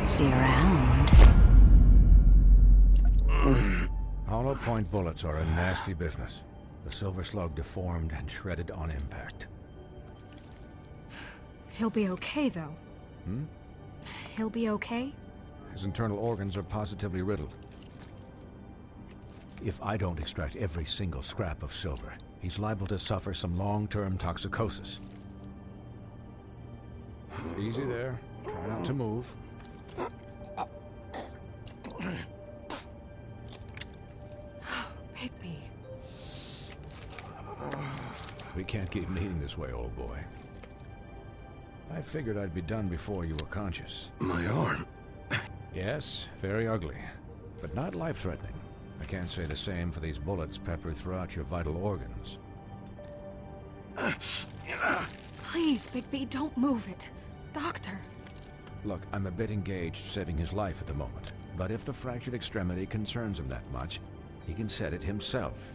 See you around. Hollow point bullets are a nasty business. The Silver Slug deformed and shredded on impact. He'll be okay, though. Hmm? He'll be okay? His internal organs are positively riddled. If I don't extract every single scrap of silver, he's liable to suffer some long-term toxicosis. Easy there. Try not to move. Bigby. We can't keep meeting this way, old boy. I figured I'd be done before you were conscious. My arm. Yes, very ugly, but not life-threatening. I can't say the same for these bullets peppered throughout your vital organs. Please, Bigby, don't move it. Doctor. Look, I'm a bit engaged saving his life at the moment, but if the fractured extremity concerns him that much, he can set it himself.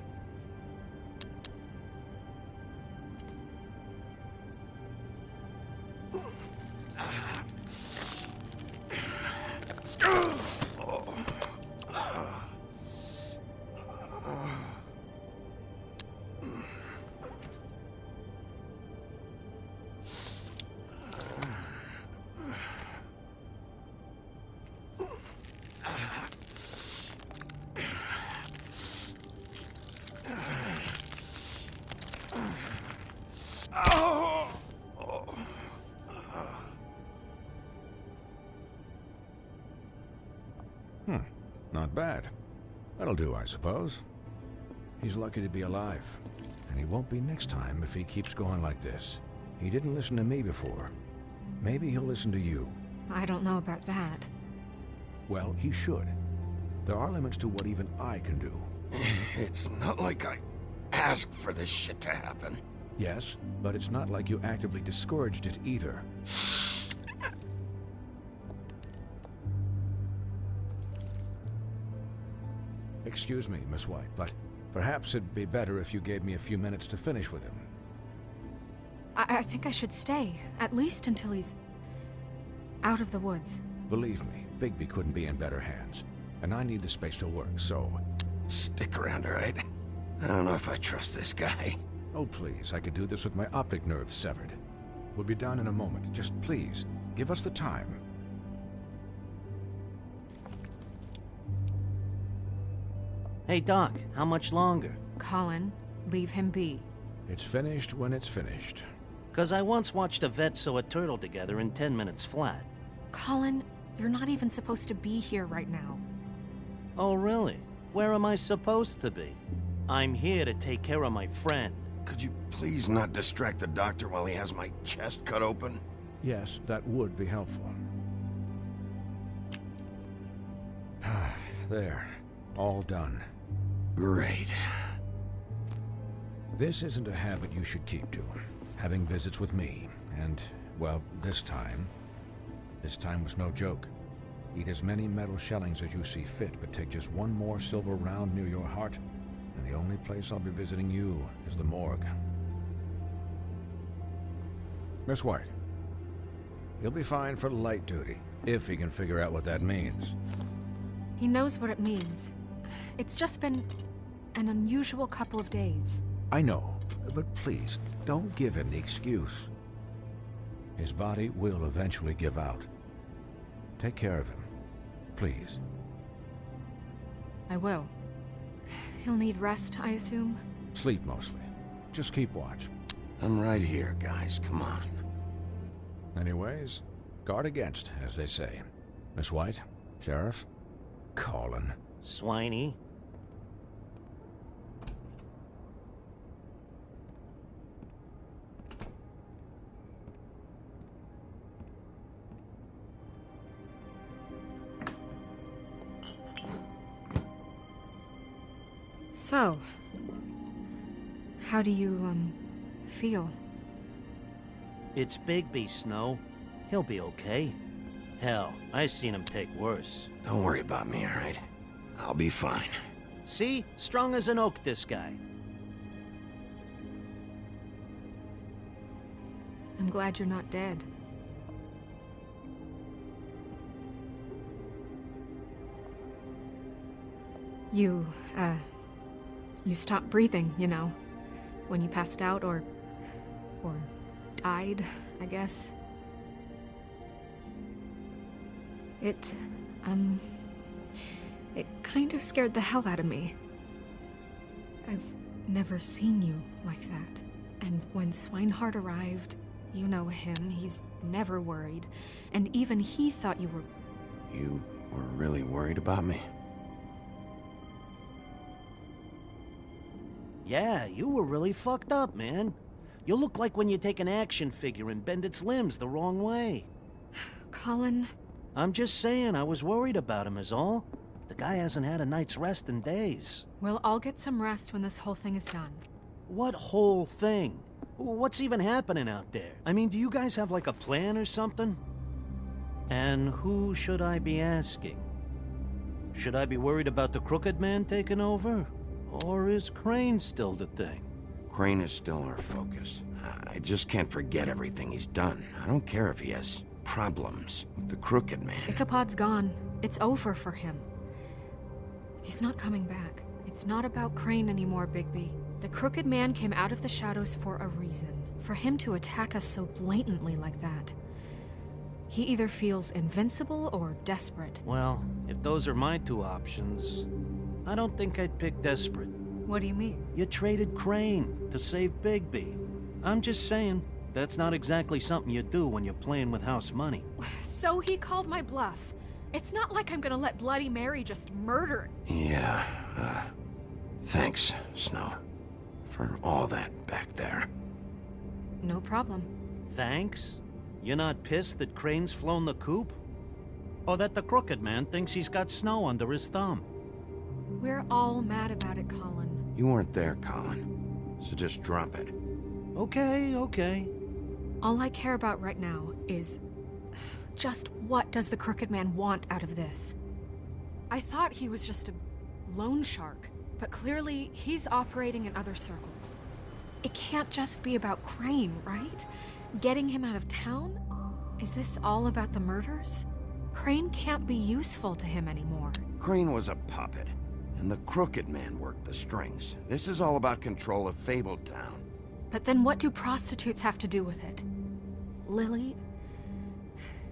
Not bad. That'll do, I suppose. He's lucky to be alive. And he won't be next time if he keeps going like this. He didn't listen to me before. Maybe he'll listen to you. I don't know about that. Well, he should. There are limits to what even I can do. It's not like I asked for this shit to happen. Yes, but it's not like you actively discouraged it either. Excuse me, Miss White, but perhaps it'd be better if you gave me a few minutes to finish with him. I think I should stay, at least until he's out of the woods. Believe me, Bigby couldn't be in better hands, and I need the space to work, so... Stick around, all right? I don't know if I trust this guy. Oh, please, I could do this with my optic nerve severed. We'll be done in a moment. Just please, give us the time. Hey, Doc, how much longer? Colin, leave him be. It's finished when it's finished. 'Cause I once watched a vet sew a turtle together in 10 minutes flat. Colin, you're not even supposed to be here right now. Oh, really? Where am I supposed to be? I'm here to take care of my friend. Could you please not distract the doctor while he has my chest cut open? Yes, that would be helpful. There. All done. Great. This isn't a habit you should keep to. Having visits with me, and, well, this time was no joke. Eat as many metal shellings as you see fit, but take just one more silver round near your heart, and the only place I'll be visiting you is the morgue. Miss White, he'll be fine for light duty, if he can figure out what that means. He knows what it means. It's just been an unusual couple of days. I know, but please, don't give him the excuse. His body will eventually give out. Take care of him, please. I will. He'll need rest, I assume? Sleep mostly. Just keep watch. I'm right here, guys. Come on. Anyways, guard against, as they say. Miss White, Sheriff, Colin. Swiney. So, how do you, feel? It's Bigby, Snow. He'll be okay. Hell, I seen him take worse. Don't worry about me, all right? I'll be fine. See? Strong as an oak, this guy. I'm glad you're not dead. You stopped breathing, you know, when you passed out or died, I guess. It kind of scared the hell out of me. I've never seen you like that. And when Swinehart arrived, you know him, he's never worried. And even he thought you were... You were really worried about me? Yeah, you were really fucked up, man. You look like when you take an action figure and bend its limbs the wrong way. Colin... I'm just saying, I was worried about him is all. The guy hasn't had a night's rest in days. We'll all get some rest when this whole thing is done. What whole thing? What's even happening out there? I mean, do you guys have like a plan or something? And who should I be asking? Should I be worried about the Crooked Man taking over? Or is Crane still the thing? Crane is still our focus. I just can't forget everything he's done. I don't care if he has problems with the Crooked Man. Ichabod's gone. It's over for him. He's not coming back. It's not about Crane anymore, Bigby. The Crooked Man came out of the shadows for a reason. For him to attack us so blatantly like that. He either feels invincible or desperate. Well, if those are my two options, I don't think I'd pick desperate. What do you mean? You traded Crane to save Bigby. I'm just saying, that's not exactly something you do when you're playing with house money. So he called my bluff. It's not like I'm gonna let Bloody Mary just murder... Yeah, thanks, Snow, for all that back there. No problem. Thanks? You're not pissed that Crane's flown the coop? Or that the Crooked Man thinks he's got Snow under his thumb? We're all mad about it, Colin. You weren't there, Colin, so just drop it. Okay. All I care about right now is... just what does the Crooked Man want out of this? I thought he was just a loan shark, but clearly he's operating in other circles. It can't just be about Crane, right? Getting him out of town? Is this all about the murders? Crane can't be useful to him anymore. Crane was a puppet, and the Crooked Man worked the strings. This is all about control of Fabletown. But then what do prostitutes have to do with it? Lily?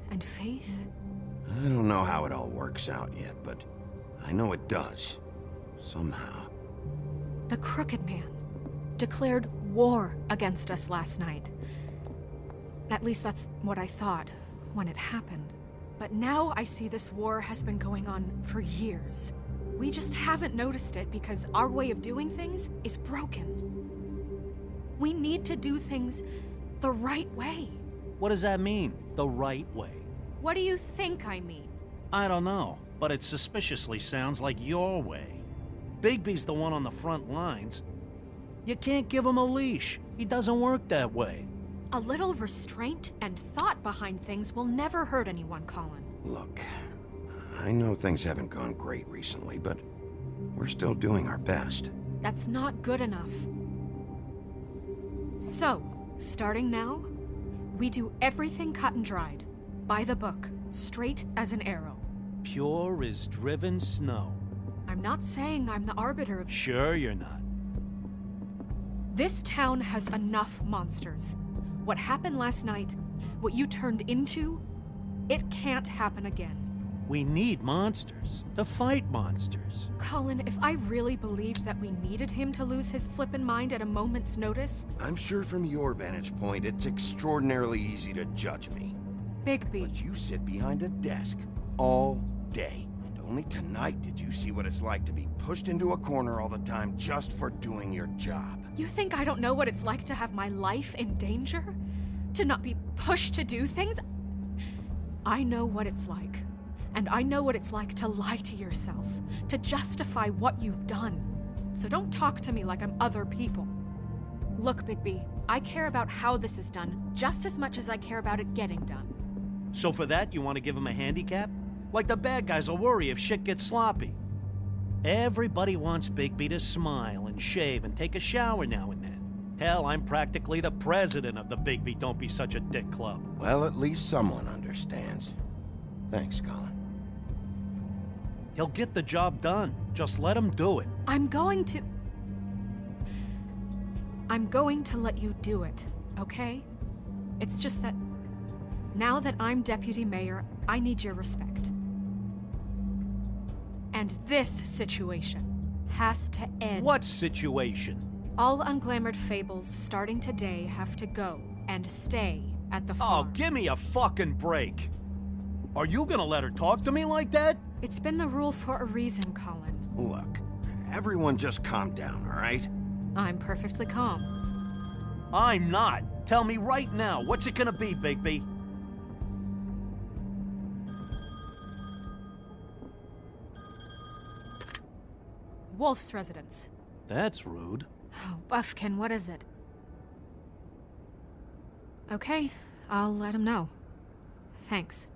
And Faith? I don't know how it all works out yet, but I know it does. Somehow. The Crooked Man declared war against us last night. At least that's what I thought when it happened. But now I see this war has been going on for years. We just haven't noticed it because our way of doing things is broken. We need to do things the right way. What does that mean, the right way? What do you think I mean? I don't know, but it suspiciously sounds like your way. Bigby's the one on the front lines. You can't give him a leash. He doesn't work that way. A little restraint and thought behind things will never hurt anyone, Colin. Look, I know things haven't gone great recently, but we're still doing our best. That's not good enough. So, starting now, we do everything cut and dried. By the book, straight as an arrow. Pure as driven snow. I'm not saying I'm the arbiter of... Sure you're not. This town has enough monsters. What happened last night, what you turned into, it can't happen again. We need monsters. To fight monsters. Colin, if I really believed that we needed him to lose his flippin' mind at a moment's notice... I'm sure from your vantage point, it's extraordinarily easy to judge me. Bigby. But you sit behind a desk all day. And only tonight did you see what it's like to be pushed into a corner all the time just for doing your job. You think I don't know what it's like to have my life in danger? To not be pushed to do things? I know what it's like. And I know what it's like to lie to yourself, to justify what you've done. So don't talk to me like I'm other people. Look, Bigby, I care about how this is done just as much as I care about it getting done. So for that, you want to give him a handicap? Like the bad guys will worry if shit gets sloppy. Everybody wants Bigby to smile and shave and take a shower now and then. Hell, I'm practically the president of the Bigby Don't Be Such a Dick Club. Well, at least someone understands. Thanks, Colin. He'll get the job done. Just let him do it. I'm going to let you do it, okay? It's just that now that I'm deputy mayor, I need your respect. And this situation has to end. What situation? All unglamored fables starting today have to go and stay at the Oh, farm. give me a fucking break. Are you gonna let her talk to me like that? It's been the rule for a reason, Colin. Look, everyone just calm down, all right? I'm perfectly calm. I'm not. Tell me right now, what's it gonna be, Bigby? Wolf's residence. That's rude. Oh, Buffkin, what is it? Okay, I'll let him know. Thanks.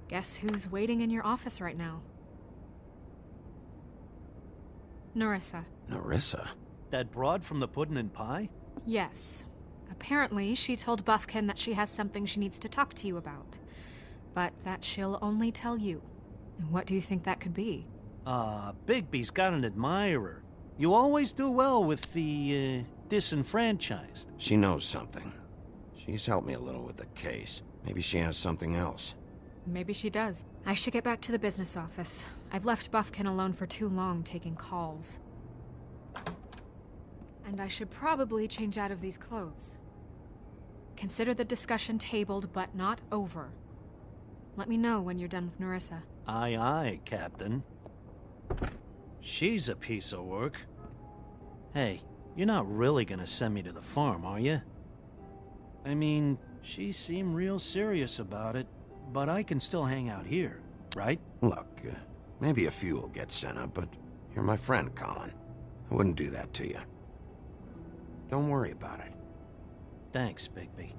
Guess who's waiting in your office right now? Nerissa. Nerissa? That broad from the Puddin' and Pie? Yes. Apparently, she told Buffkin that she has something she needs to talk to you about. But that she'll only tell you. And what do you think that could be? Bigby's got an admirer. You always do well with the, disenfranchised. She knows something. She's helped me a little with the case. Maybe she has something else. Maybe she does. I should get back to the business office. I've left Buffkin alone for too long taking calls. And I should probably change out of these clothes. Consider the discussion tabled, but not over. Let me know when you're done with Nerissa. Aye, aye, Captain. She's a piece of work. Hey, you're not really gonna send me to the farm, are you? I mean, she seemed real serious about it, but I can still hang out here, right? Look, maybe a few will get sent up, but you're my friend, Colin. I wouldn't do that to you. Don't worry about it. Thanks, Bigby.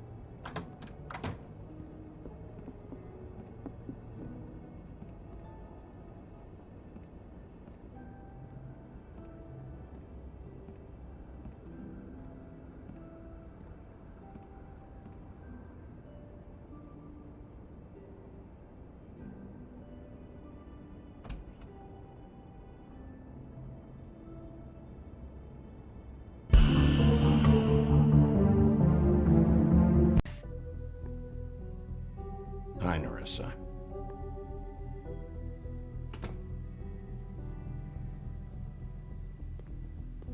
Hi, Nerissa.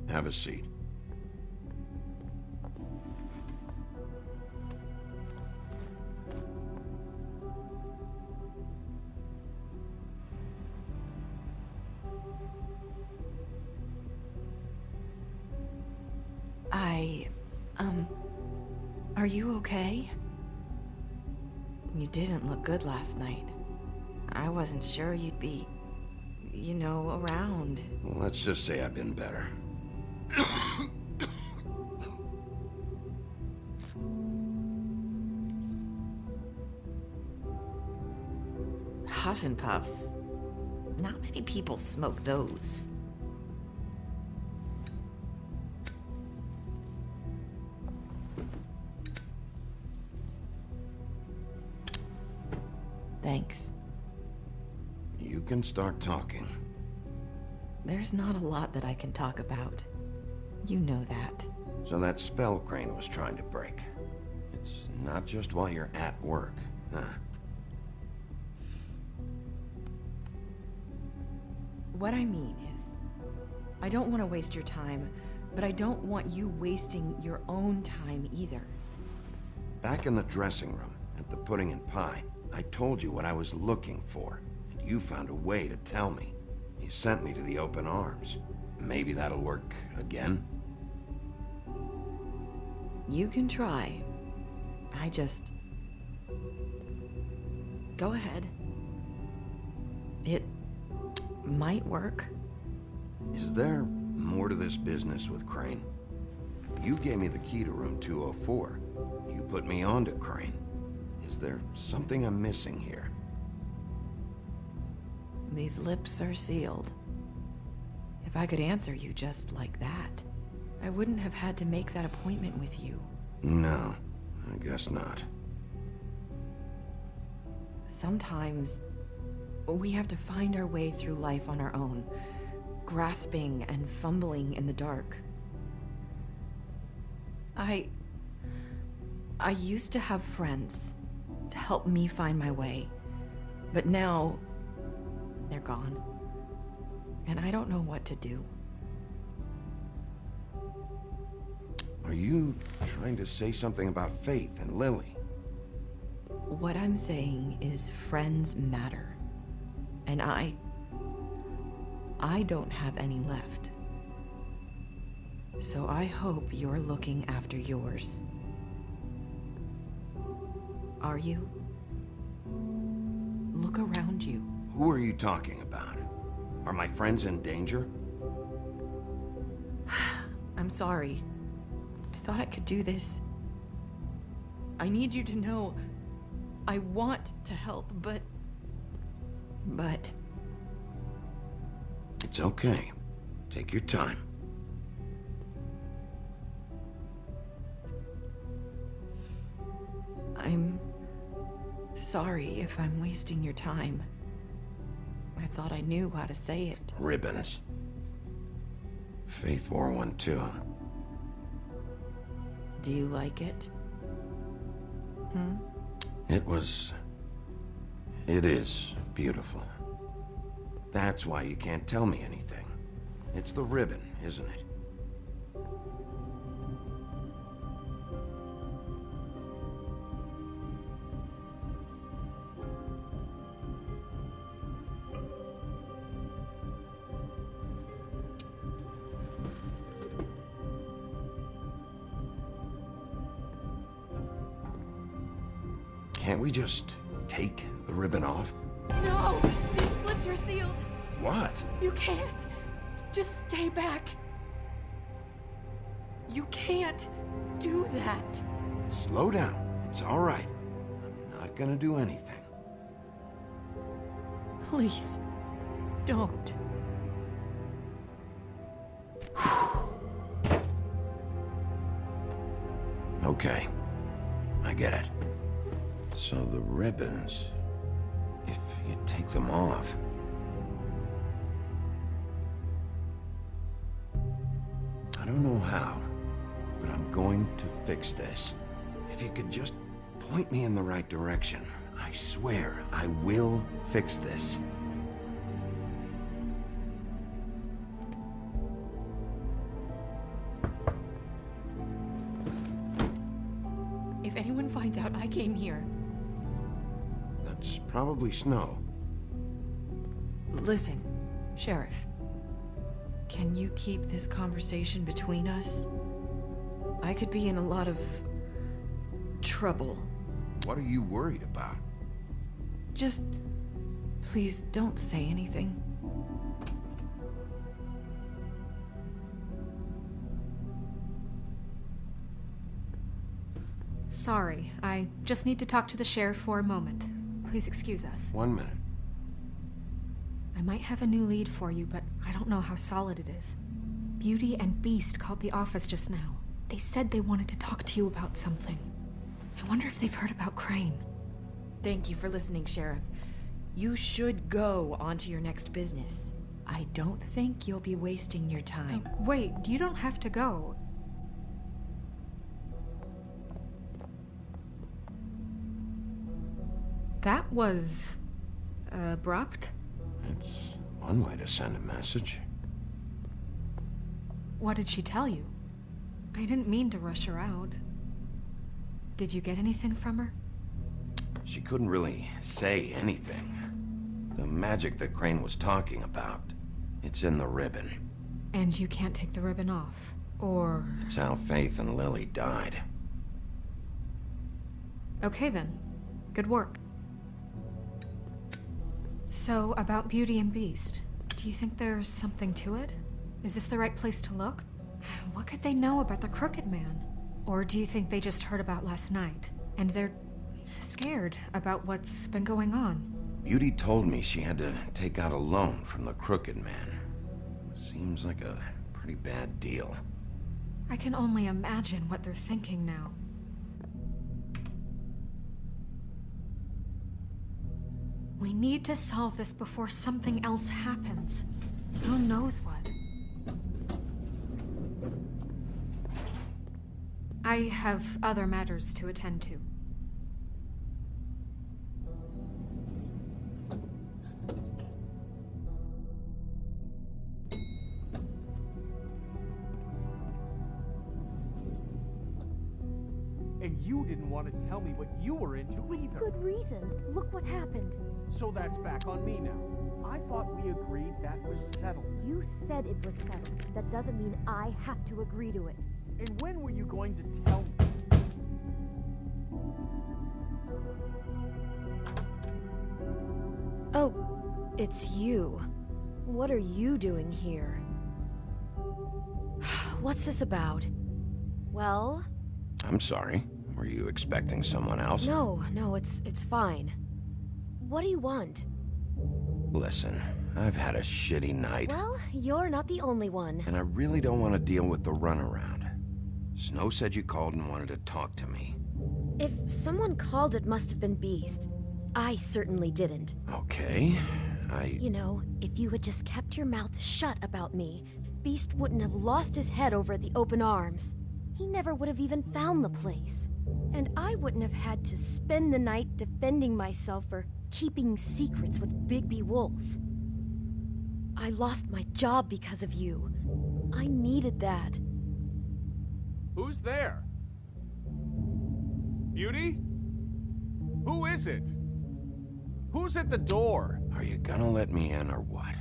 Have a seat. Are you okay? You didn't look good last night. I wasn't sure you'd be, you know, around. Well, let's just say I've been better. Huff and Puffs. Not many people smoke those. Thanks. You can start talking. There's not a lot that I can talk about. You know that. So that spell Crane was trying to break. It's not just while you're at work, huh? What I mean is, I don't want to waste your time, but I don't want you wasting your own time either. Back in the dressing room, at the Pudding and Pie, I told you what I was looking for, and you found a way to tell me. You sent me to the open arms. Maybe that'll work again? You can try. I just... Go ahead. It might work. Is there more to this business with Crane? You gave me the key to room 204. You put me on to Crane. Is there something I'm missing here? These lips are sealed. If I could answer you just like that, I wouldn't have had to make that appointment with you. No, I guess not. Sometimes, we have to find our way through life on our own, grasping and fumbling in the dark. I used to have friends to help me find my way, but now they're gone, and I don't know what to do. Are you trying to say something about Faith and Lily? What I'm saying is friends matter, and I don't have any left. So I hope you're looking after yours. Are you? Look around you. Who are you talking about? Are my friends in danger? I'm sorry. I thought I could do this. I need you to know I want to help, but... It's okay. Take your time. I'm sorry if I'm wasting your time. I thought I knew how to say it. Ribbons. Faith wore one too. Do you like it? It is beautiful. That's why you can't tell me anything. It's the ribbon, isn't it? Can't we just take the ribbon off? No! These lips are sealed! What? You can't! Just stay back! You can't do that! Slow down. It's all right. I'm not gonna do anything. Please, don't. Okay. I get it. So the ribbons, if you take them off... I don't know how, but I'm going to fix this. If you could just point me in the right direction, I swear I will fix this. If anyone finds out I came here... That's probably snow. Listen, Sheriff. Can you keep this conversation between us? I could be in a lot of... trouble. What are you worried about? Just... please don't say anything. Sorry, I just need to talk to the sheriff for a moment. Please excuse us. 1 minute. I might have a new lead for you, but I don't know how solid it is. Beauty and Beast called the office just now. They said they wanted to talk to you about something. I wonder if they've heard about Crane. Thank you for listening, Sheriff. You should go on to your next business. I don't think you'll be wasting your time. Wait, you don't have to go. That was... abrupt? It's one way to send a message. What did she tell you? I didn't mean to rush her out. Did you get anything from her? She couldn't really say anything. The magic that Crane was talking about, it's in the ribbon. And you can't take the ribbon off, or... It's how Faith and Lily died. Okay then. Good work. So, about Beauty and Beast, do you think there's something to it? Is this the right place to look? What could they know about the Crooked Man? Or do you think they just heard about last night, and they're scared about what's been going on? Beauty told me she had to take out a loan from the Crooked Man. Seems like a pretty bad deal. I can only imagine what they're thinking now. We need to solve this before something else happens. Who knows what? I have other matters to attend to. And you didn't want to tell me what you were into either. Good reason. Look what happened. So that's back on me now. I thought we agreed that was settled. You said it was settled. That doesn't mean I have to agree to it. And when were you going to tell me? Oh, it's you. What are you doing here? What's this about? Well? I'm sorry. Were you expecting someone else? No, it's fine. What do you want? Listen, I've had a shitty night. Well, you're not the only one. And I really don't want to deal with the runaround. Snow said you called and wanted to talk to me. If someone called, it must have been Beast. I certainly didn't. Okay, You know, if you had just kept your mouth shut about me, Beast wouldn't have lost his head over at the open arms. He never would have even found the place. And I wouldn't have had to spend the night defending myself for keeping secrets with Bigby Wolf. I lost my job because of you. I needed that. Who's there? Beauty? Who is it? Who's at the door? Are you gonna let me in or what?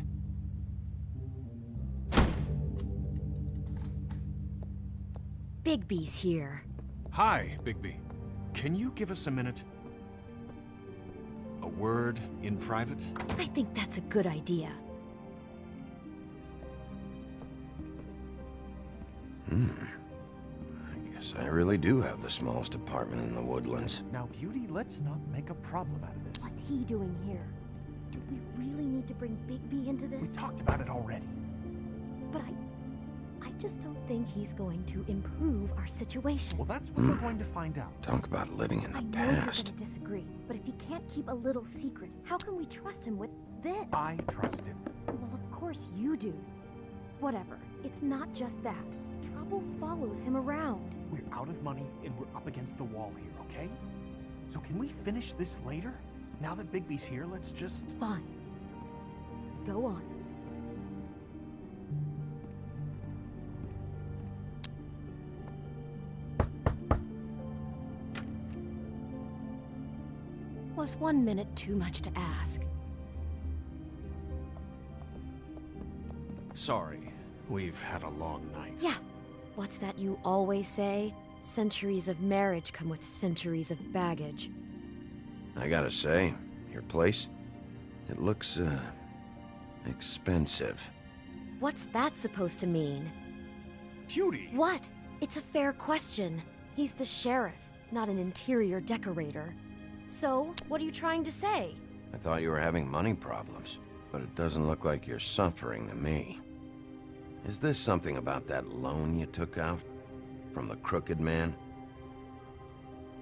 Bigby's here. Hi, Bigby. Can you give us a minute? A word in private? I think that's a good idea. I guess I really do have the smallest apartment in the Woodlands. Now, Beauty, let's not make a problem out of this. What's he doing here? Do we really need to bring Bigby into this? We talked about it already. But I just don't think he's going to improve our situation. Well, that's what we're going to find out. Talk about living in I the know you're past. gonna disagree, but if he can't keep a little secret, how can we trust him with this? I trust him. Well, of course you do. Whatever. It's not just that. Trouble follows him around. We're out of money and we're up against the wall here, okay? So can we finish this later? Now that Bigby's here, let's just... Fine. Go on. Was 1 minute too much to ask? Sorry, we've had a long night. Yeah. What's that you always say? Centuries of marriage come with centuries of baggage. I gotta say, your place, it looks, expensive. What's that supposed to mean? Beauty! What? It's a fair question. He's the sheriff, not an interior decorator. So, what are you trying to say? I thought you were having money problems, but it doesn't look like you're suffering to me. Is this something about that loan you took out? From the crooked man?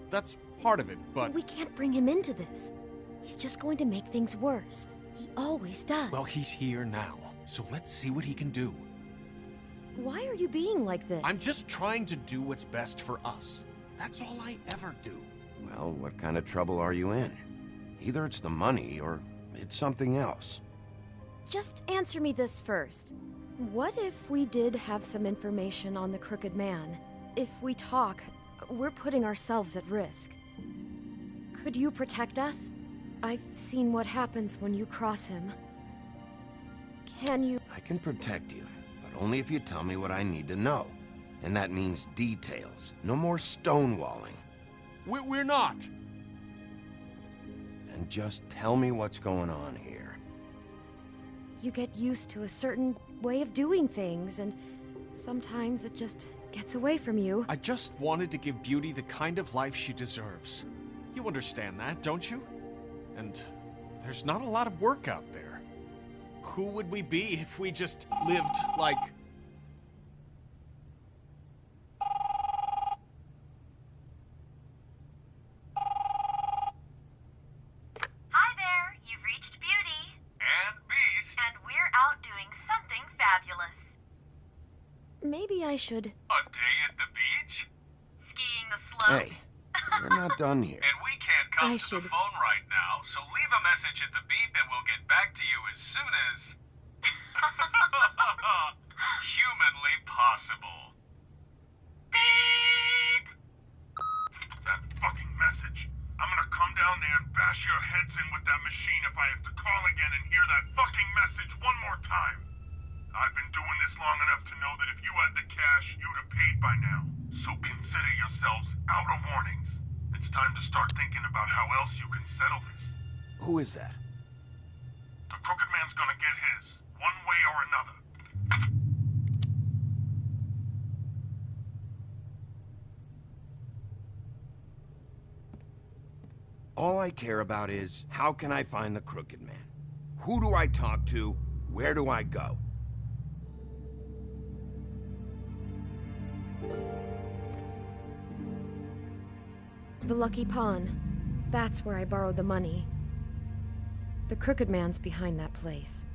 That's part of it, but... We can't bring him into this. He's just going to make things worse. He always does. Well, he's here now, so let's see what he can do. Why are you being like this? I'm just trying to do what's best for us. That's all I ever do. Well, what kind of trouble are you in? Either it's the money, or it's something else. Just answer me this first. What if we did have some information on the crooked man? If we talk, we're putting ourselves at risk. Could you protect us? I've seen what happens when you cross him. Can you... I can protect you, but only if you tell me what I need to know. And that means details. No more stonewalling. We're not! And just tell me what's going on here. You get used to a certain way of doing things, and sometimes it just gets away from you. I just wanted to give Beauty the kind of life she deserves. You understand that, don't you? And there's not a lot of work out there. Who would we be if we just lived like... Hi there, you've reached Beauty. And Beast. And we're out doing something fabulous. Maybe I should... A day at the beach? Skiing the slope? Hey, we're not done here. And we can't come I to should- the phone right now, so leave a message at the beep and we'll get back to you as soon as... humanly possible. Beep! That fucking message. I'm gonna come down there and bash your heads in with that machine if I have to call again and hear that fucking message one more time. I've been doing this long enough to know that if you had the cash, you'd have paid by now. So consider yourselves out of warnings. It's time to start thinking about how else you can settle this. Who is that? The Crooked Man's gonna get his, one way or another. All I care about is, how can I find the Crooked Man? Who do I talk to? Where do I go? The Lucky Pawn. That's where I borrowed the money. The Crooked Man's behind that place.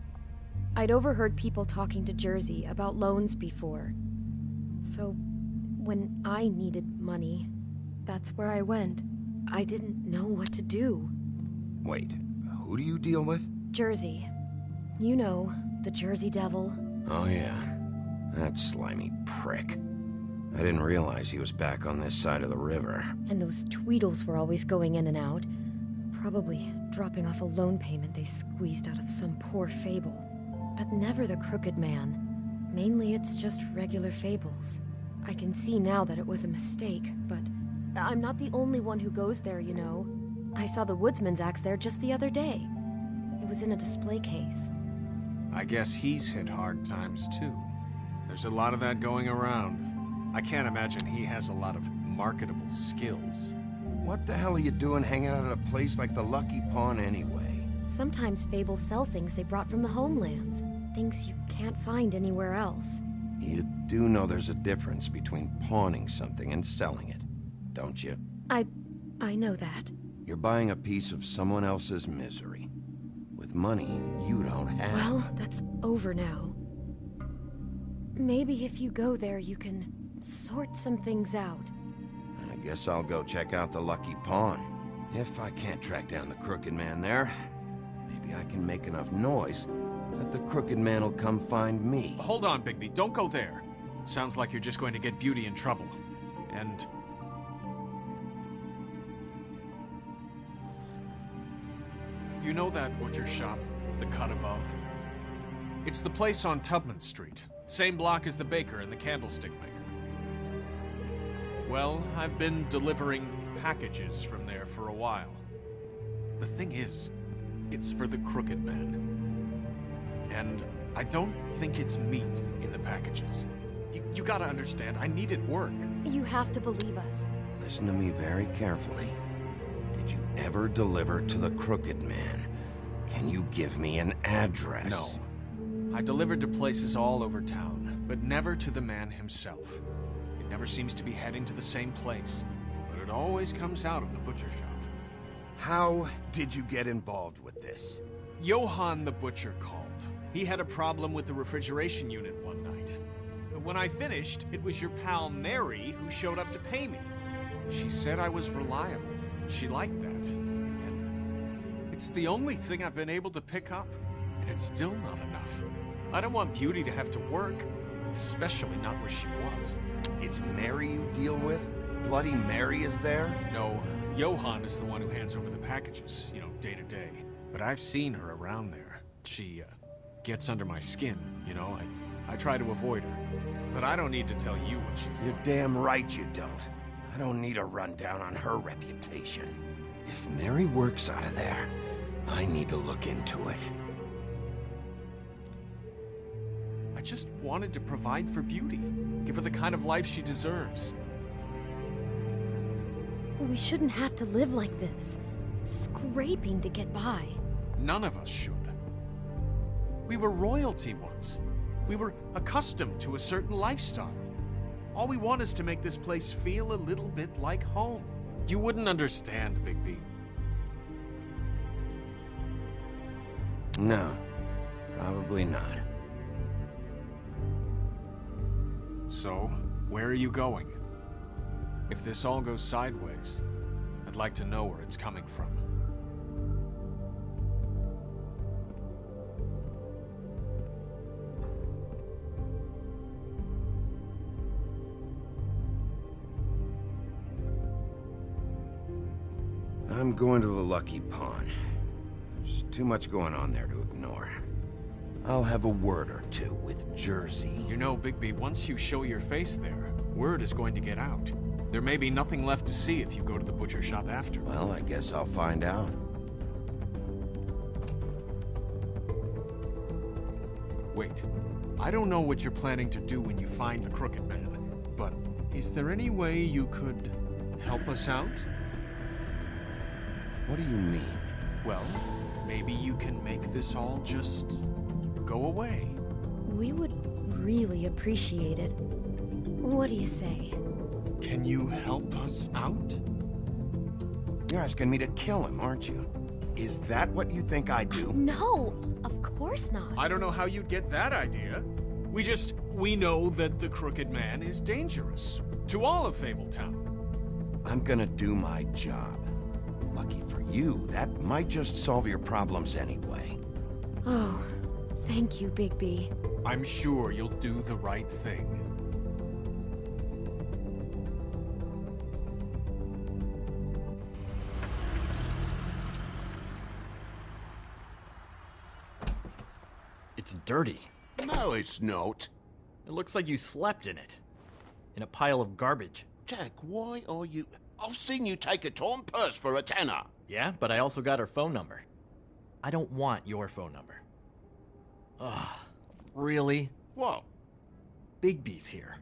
I'd overheard people talking to Jersey about loans before. So, when I needed money, that's where I went. I didn't know what to do. Wait, who do you deal with? Jersey. You know, the Jersey Devil. Oh yeah, that slimy prick. I didn't realize he was back on this side of the river. And those Tweedles were always going in and out. Probably dropping off a loan payment they squeezed out of some poor fable. But never the Crooked Man. Mainly it's just regular fables. I can see now that it was a mistake, but I'm not the only one who goes there, you know. I saw the Woodsman's axe there just the other day. It was in a display case. I guess he's hit hard times too. There's a lot of that going around. I can't imagine he has a lot of marketable skills. What the hell are you doing hanging out at a place like the Lucky Pawn anyway? Sometimes fables sell things they brought from the homelands. Things you can't find anywhere else. You do know there's a difference between pawning something and selling it, don't you? I know that. You're buying a piece of someone else's misery. With money you don't have. Well, that's over now. Maybe if you go there, you can sort some things out. I guess I'll go check out the Lucky Pawn. If I can't track down the Crooked Man there, maybe I can make enough noise that the Crooked Man will come find me. Hold on, Bigby. Don't go there. Sounds like you're just going to get Beauty in trouble. And... you know that butcher shop, the cut above? It's the place on Tubman Street. Same block as the baker and the candlestick maker. Well, I've been delivering packages from there for a while. The thing is, it's for the Crooked Man. And I don't think it's meat in the packages. You gotta understand, I needed work. You have to believe us. Listen to me very carefully. Did you ever deliver to the Crooked Man? Can you give me an address? No. I delivered to places all over town, but never to the man himself. It never seems to be heading to the same place, but it always comes out of the butcher shop. How did you get involved with this? Johann the butcher called. He had a problem with the refrigeration unit one night. But when I finished, it was your pal Mary who showed up to pay me. She said I was reliable. She liked that. And it's the only thing I've been able to pick up, and it's still not enough. I don't want Beauty to have to work, especially not where she was. It's Mary you deal with? Bloody Mary is there? No, Johann is the one who hands over the packages, you know, day to day. But I've seen her around there. She, gets under my skin, you know. I try to avoid her. But I don't need to tell you what she's You're like. damn right you don't. I don't need a rundown on her reputation. If Mary works out of there, I need to look into it. I just wanted to provide for Beauty. Give her the kind of life she deserves. We shouldn't have to live like this. Scraping to get by. None of us should. We were royalty once. We were accustomed to a certain lifestyle. All we want is to make this place feel a little bit like home. You wouldn't understand, Bigby. No, probably not. So, where are you going? If this all goes sideways, I'd like to know where it's coming from. I'm going to the Lucky Pawn. There's too much going on there to ignore. I'll have a word or two with Jersey. You know, Bigby, once you show your face there, word is going to get out. There may be nothing left to see if you go to the butcher shop after. Well, I guess I'll find out. Wait, I don't know what you're planning to do when you find the Crooked Man, but is there any way you could help us out? What do you mean? Well, maybe you can make this all just go away. We would really appreciate it. What do you say? Can you help us out? You're asking me to kill him, aren't you? Is that what you think I do? No, of course not. I don't know how you'd get that idea. We know that the Crooked Man is dangerous to all of Fabletown. I'm gonna do my job. Lucky for you, that might just solve your problems anyway. Oh, thank you, Bigby. I'm sure you'll do the right thing. It's dirty. No, it's not. It looks like you slept in it. In a pile of garbage. Jack, why are you... I've seen you take a torn purse for a tenner. Yeah, but I also got her phone number. I don't want your phone number. Ugh, really? What? Bigby's here.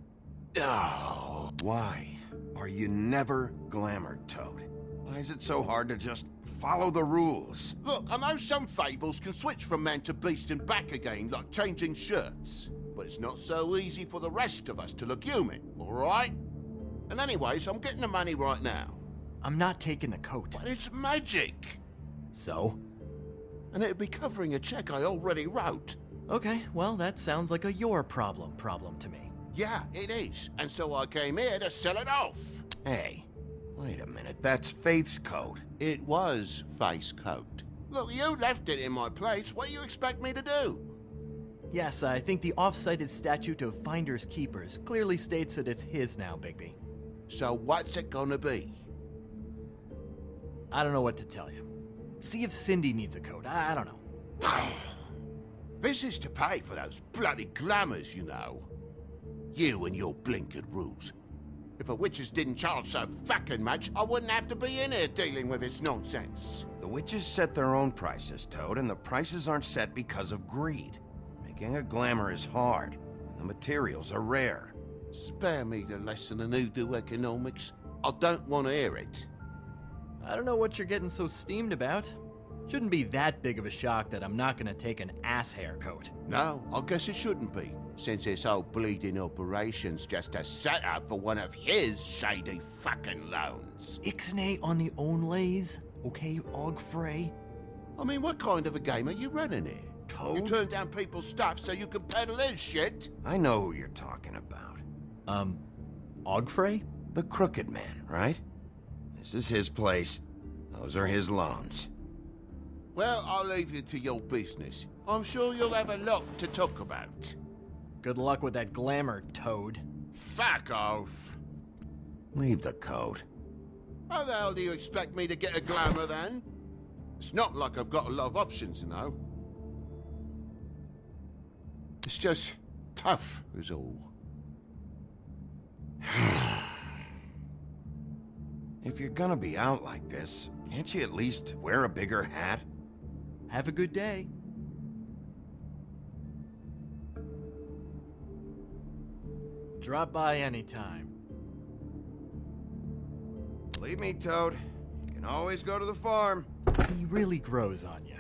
Oh, why are you never glamored, Toad? Why is it so hard to just follow the rules? Look, I know some fables can switch from man to beast and back again, like changing shirts. But it's not so easy for the rest of us to look human, all right? And anyways, I'm getting the money right now. I'm not taking the coat. But it's magic! So? And it'd be covering a check I already wrote. Okay, well, that sounds like a your problem to me. Yeah, it is. And so I came here to sell it off. Hey, wait a minute, that's Faith's coat. It was Faith's coat. Look, you left it in my place. What do you expect me to do? Yes, I think the off-cited statute of Finders Keepers clearly states that it's his now, Bigby. So what's it gonna be? I don't know what to tell you. See if Cindy needs a coat. I don't know. This is to pay for those bloody glamours, you know. You and your blinkered rules. If the witches didn't charge so fucking much, I wouldn't have to be in here dealing with this nonsense. The witches set their own prices, Toad, and the prices aren't set because of greed. Making a glamour is hard, and the materials are rare. Spare me the lesson in hoodoo economics. I don't want to hear it. I don't know what you're getting so steamed about. Shouldn't be that big of a shock that I'm not gonna take an ass hair coat. No, I guess it shouldn't be, since this whole bleeding operation's just a setup for one of his shady fucking loans. Ixnay on the own lays, okay, Og Frey? I mean, what kind of a game are you running here? Toad? You turn down people's stuff so you can peddle his shit? I know who you're talking about. Og Frey? The Crooked Man, right? This is his place. Those are his loans. Well, I'll leave you to your business. I'm sure you'll have a lot to talk about. Good luck with that glamour, Toad. Fuck off. Leave the coat. How the hell do you expect me to get a glamour then? It's not like I've got a lot of options, you know. It's just tough, is all. If you're gonna be out like this, can't you at least wear a bigger hat? Have a good day. Drop by anytime. Believe me, Toad. You can always go to the farm. He really grows on you.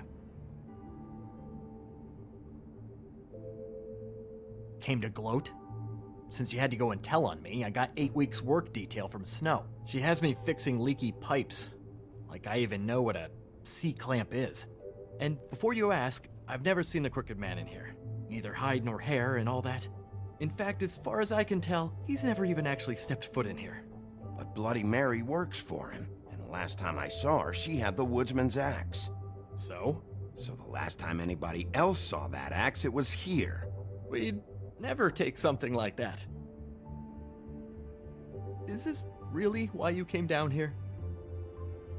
came to gloat. Since you had to go and tell on me, I got 8 weeks work detail from Snow. She has me fixing leaky pipes. Like I even know what a C-clamp is. And before you ask, I've never seen the Crooked Man in here. Neither hide nor hair and all that. In fact, as far as I can tell, he's never even actually stepped foot in here. But Bloody Mary works for him. And the last time I saw her, she had the woodsman's axe. So? So the last time anybody else saw that axe, it was here. We'd never take something like that. Is this really why you came down here?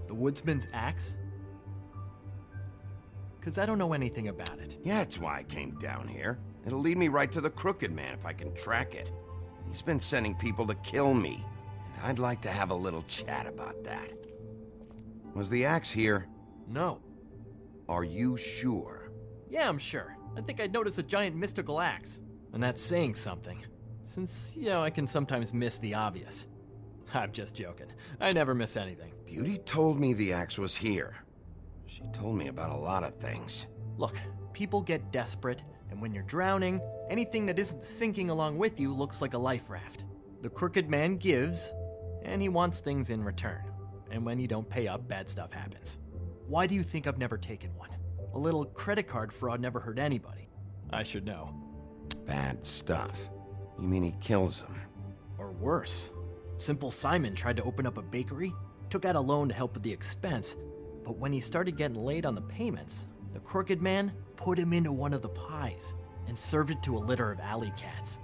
The woodsman's axe? Because I don't know anything about it. Yeah, it's why I came down here. It'll lead me right to the Crooked Man if I can track it. He's been sending people to kill me, and I'd like to have a little chat about that. Was the axe here? No. Are you sure? Yeah, I'm sure. I think I'd noticed a giant mystical axe. And that's saying something. Since, I can sometimes miss the obvious. I'm just joking. I never miss anything. Beauty told me the axe was here. She told me about a lot of things. Look, people get desperate, and when you're drowning, anything that isn't sinking along with you looks like a life raft. The Crooked Man gives, and he wants things in return. And when you don't pay up, bad stuff happens. Why do you think I've never taken one? A little credit card fraud never hurt anybody. I should know. Bad stuff? You mean he kills them? Or worse. Simple Simon tried to open up a bakery, took out a loan to help with the expense, but when he started getting late on the payments, the Crooked Man put him into one of the pies and served it to a litter of alley cats.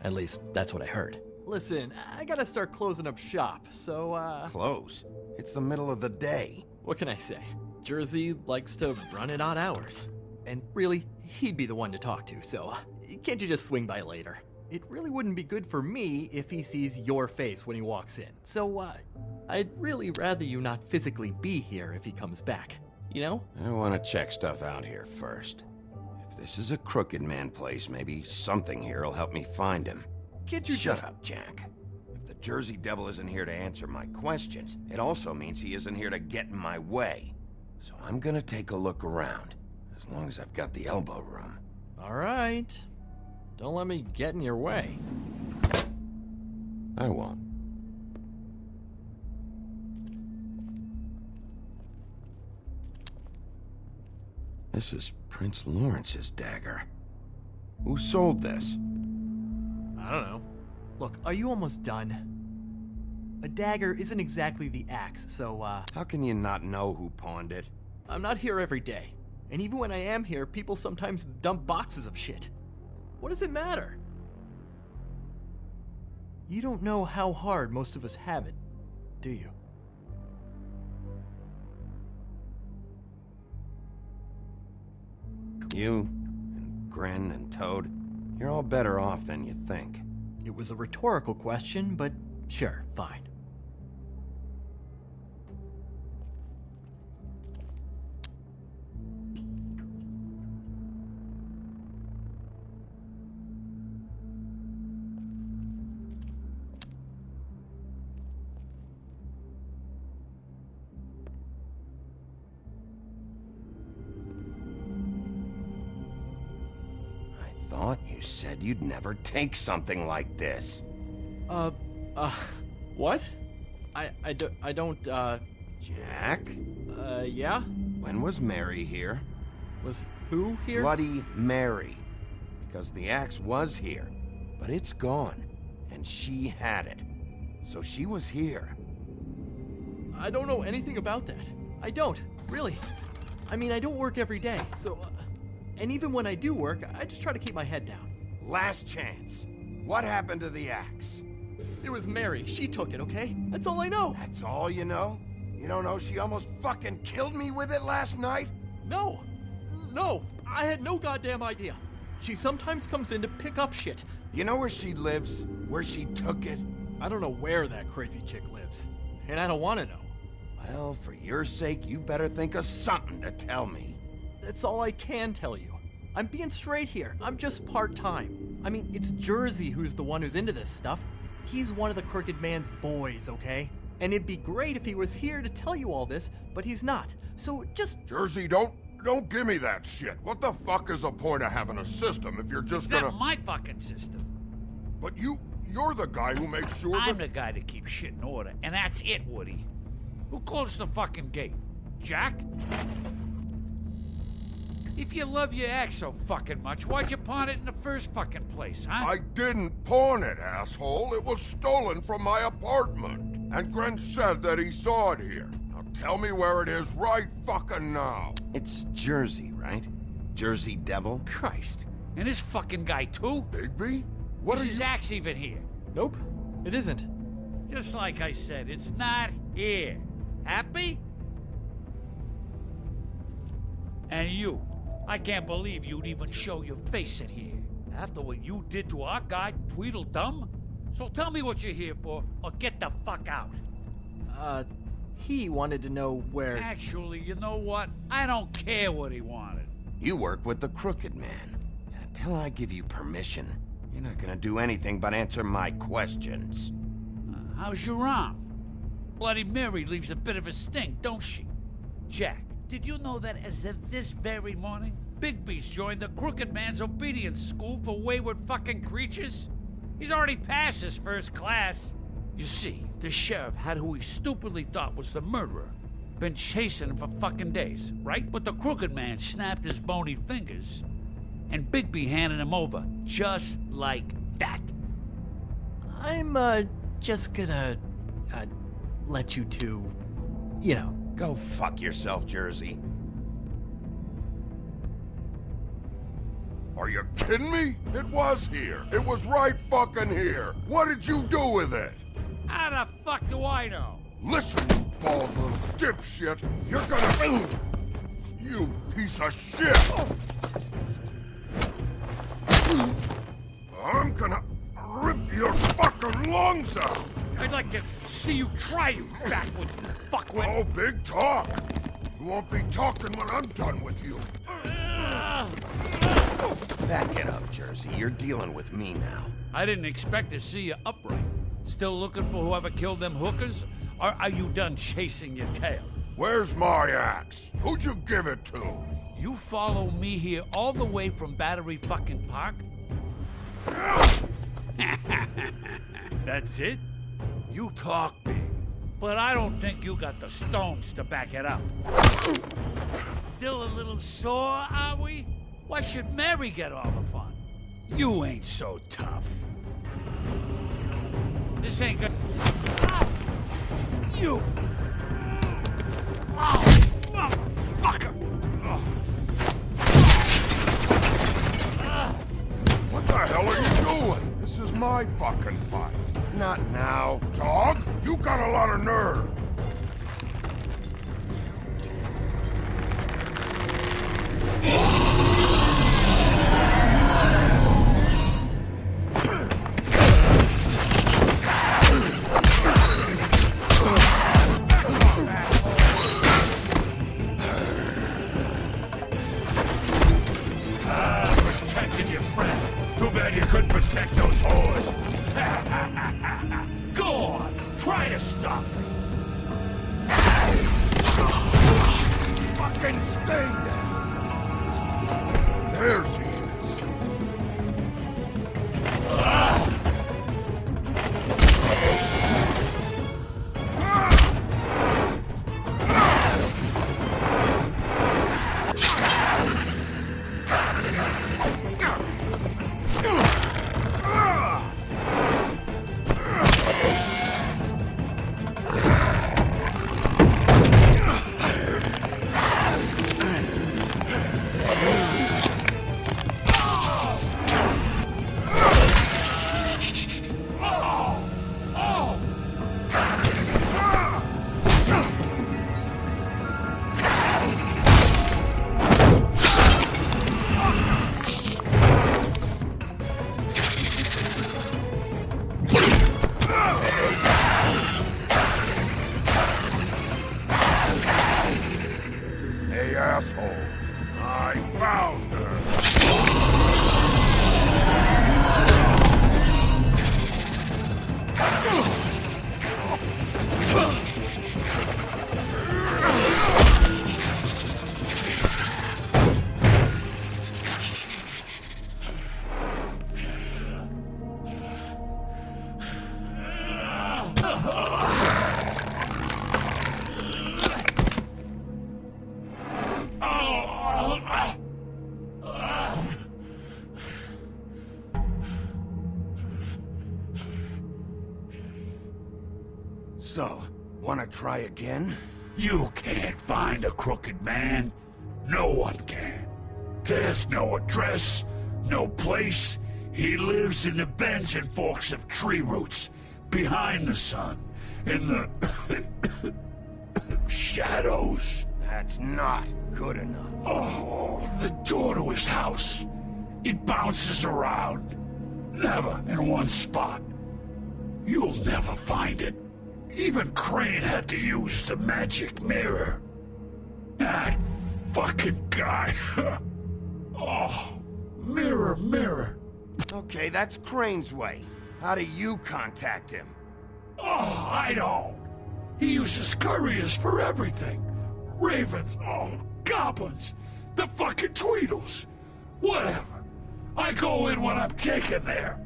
At least, that's what I heard. Listen, I gotta start closing up shop, so, Close? It's the middle of the day. What can I say? Jersey likes to run at odd hours. And really, he'd be the one to talk to, so can't you just swing by later? It really wouldn't be good for me if he sees your face when he walks in. So, I'd really rather you not physically be here if he comes back, you know? I want to check stuff out here first. If this is a Crooked Man place, maybe something here will help me find him. Can't you Shut up, Jack. If the Jersey Devil isn't here to answer my questions, it also means he isn't here to get in my way. So I'm gonna take a look around, as long as I've got the elbow room. All right. Don't let me get in your way. I won't. This is Prince Lawrence's dagger. Who sold this? I don't know. Look, are you almost done? A dagger isn't exactly the axe, so, How can you not know who pawned it? I'm not here every day. And even when I am here, people sometimes dump boxes of shit. What does it matter? You don't know how hard most of us have it, do you? You, and Grin, and Toad, you're all better off than you think. It was a rhetorical question, but sure, fine. You said you'd never take something like this. What? I don't, Jack? Yeah? When was Mary here? Was who here? Bloody Mary. Because the axe was here, but it's gone, and she had it. So she was here. I don't know anything about that. I don't, really. I mean, I don't work every day, so... and even when I do work, I just try to keep my head down. Last chance. What happened to the axe? It was Mary. She took it, okay? That's all I know. That's all you know? You don't know she almost fucking killed me with it last night? No. No. I had no goddamn idea. She sometimes comes in to pick up shit. You know where she lives? Where she took it? I don't know where that crazy chick lives. And I don't want to know. Well, for your sake, you better think of something to tell me. That's all I can tell you. I'm being straight here. I'm just part-time. I mean, it's Jersey who's the one who's into this stuff. He's one of the Crooked Man's boys, okay? And it'd be great if he was here to tell you all this, but he's not. So just... Jersey, don't Don't give me that shit. What the fuck is the point of having a system if you're just gonna... That's my fucking system. But you're the guy who makes sure I'm the guy that keeps shit in order, and that's it, Woody. Who closed the fucking gate? Jack? If you love your ex so fucking much, why'd you pawn it in the first fucking place, huh? I didn't pawn it, asshole. It was stolen from my apartment. And Gren said that he saw it here. Now tell me where it is right fucking now. It's Jersey, right? Jersey Devil? Christ. And this fucking guy, too? Bigby? What is are his you... axe even here? Nope, it isn't. Just like I said, it's not here. Happy? And you. I can't believe you'd even show your face in here. After what you did to our guy, Tweedledum? So tell me what you're here for, or get the fuck out. He wanted to know where... Actually, you know what? I don't care what he wanted. You work with the Crooked Man. And until I give you permission, you're not gonna do anything but answer my questions. How's your arm? Bloody Mary leaves a bit of a stink, don't she? Jack, did you know that as of this very morning, Bigby's joined the Crooked Man's obedience school for wayward fucking creatures? He's already passed his first class. You see, the sheriff had who he stupidly thought was the murderer. Been chasing him for fucking days, right? But the Crooked Man snapped his bony fingers, and Bigby handed him over, just like that. I'm, just gonna, let you two, you know. Go fuck yourself, Jersey. Are you kidding me? It was here. It was right fucking here. What did you do with it? How the fuck do I know? Listen, you bald little dipshit. You're gonna... You piece of shit! I'm gonna rip your fucking lungs out! I'd like to see you try, you backwards fuckwit! Oh, big talk! You won't be talking when I'm done with you. Back it up, Jersey. You're dealing with me now. I didn't expect to see you upright. Still looking for whoever killed them hookers? Or are you done chasing your tail? Where's my axe? Who'd you give it to? You follow me here all the way from Battery fucking Park? That's it? You talk big, but I don't think you got the stones to back it up. Still a little sore, are we? Why should Mary get all the fun? You ain't so tough. This ain't good. Ah! You! Oh, motherfucker! What the hell are you doing? This is my fucking fight. Not now. Dog, you got a lot of nerve. Protecting your friend. Too bad you couldn't protect those whores. Go on, try to stop me. Fucking stay there. There she is. So, wanna try again? You can't find a crooked man. No one can. There's no address, no place. He lives in the bends and forks of tree roots, behind the sun, in the shadows. That's not good enough. Oh, the door to his house. It bounces around. Never in one spot. You'll never find it. Even Crane had to use the magic mirror. That fucking guy. Oh, mirror, mirror. Okay, that's Crane's way. How do you contact him? Oh, I don't. He uses couriers for everything. Ravens, goblins, the fucking Tweedles. Whatever. I go in when I'm taken there.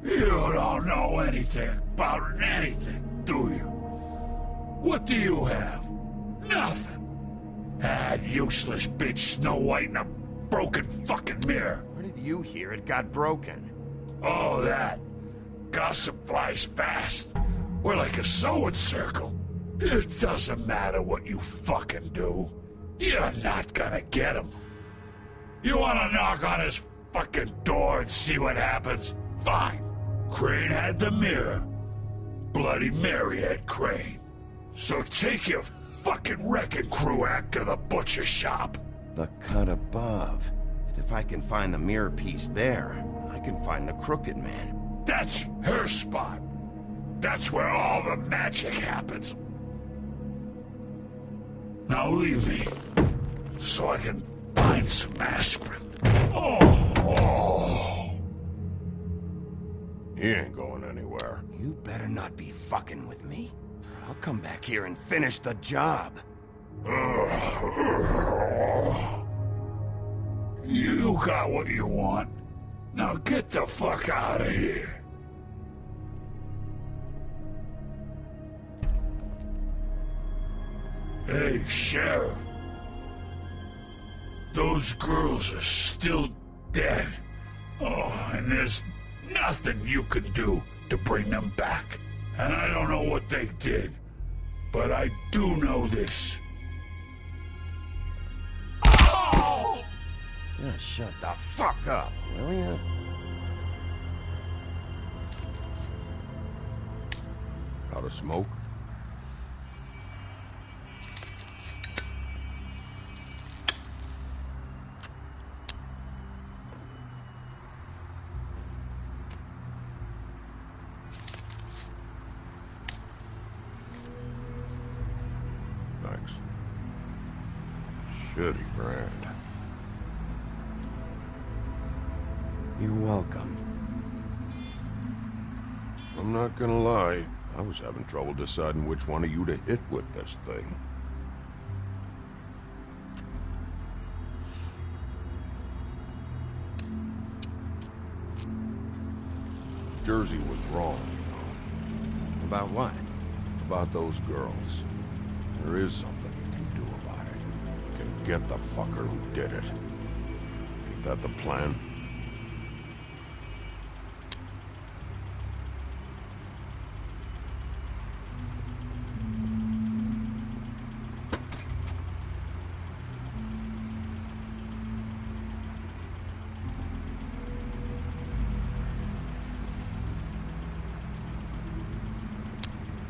You don't know anything about anything, do you? What do you have? Nothing. That useless bitch Snow White and a broken fucking mirror. Where did you hear it got broken? Oh, that. Gossip flies fast. We're like a sewing circle. It doesn't matter what you fucking do. You're not gonna get him. You wanna knock on his fucking door and see what happens? Fine. Crane had the mirror. Bloody Mary had Crane. So take your fucking wrecking crew act to the butcher shop. The cut above. And if I can find the mirror piece there, I can find the crooked man. That's her spot. That's where all the magic happens. Now leave me, so I can find some aspirin. Oh. He ain't going anywhere. You better not be fucking with me. I'll come back here and finish the job. You got what you want. Now get the fuck out of here. Hey, Sheriff. Those girls are still dead. Oh, and there's nothing you can do to bring them back. And I don't know what they did, but I do know this. Oh! Just shut the fuck up, will ya? Got a smoke? Thanks. Shitty brand. You're welcome. I'm not gonna lie. I was having trouble deciding which one of you to hit with this thing. Jersey was wrong, you know. About what? About those girls. There is something you can do about it. You can get the fucker who did it. Ain't that the plan?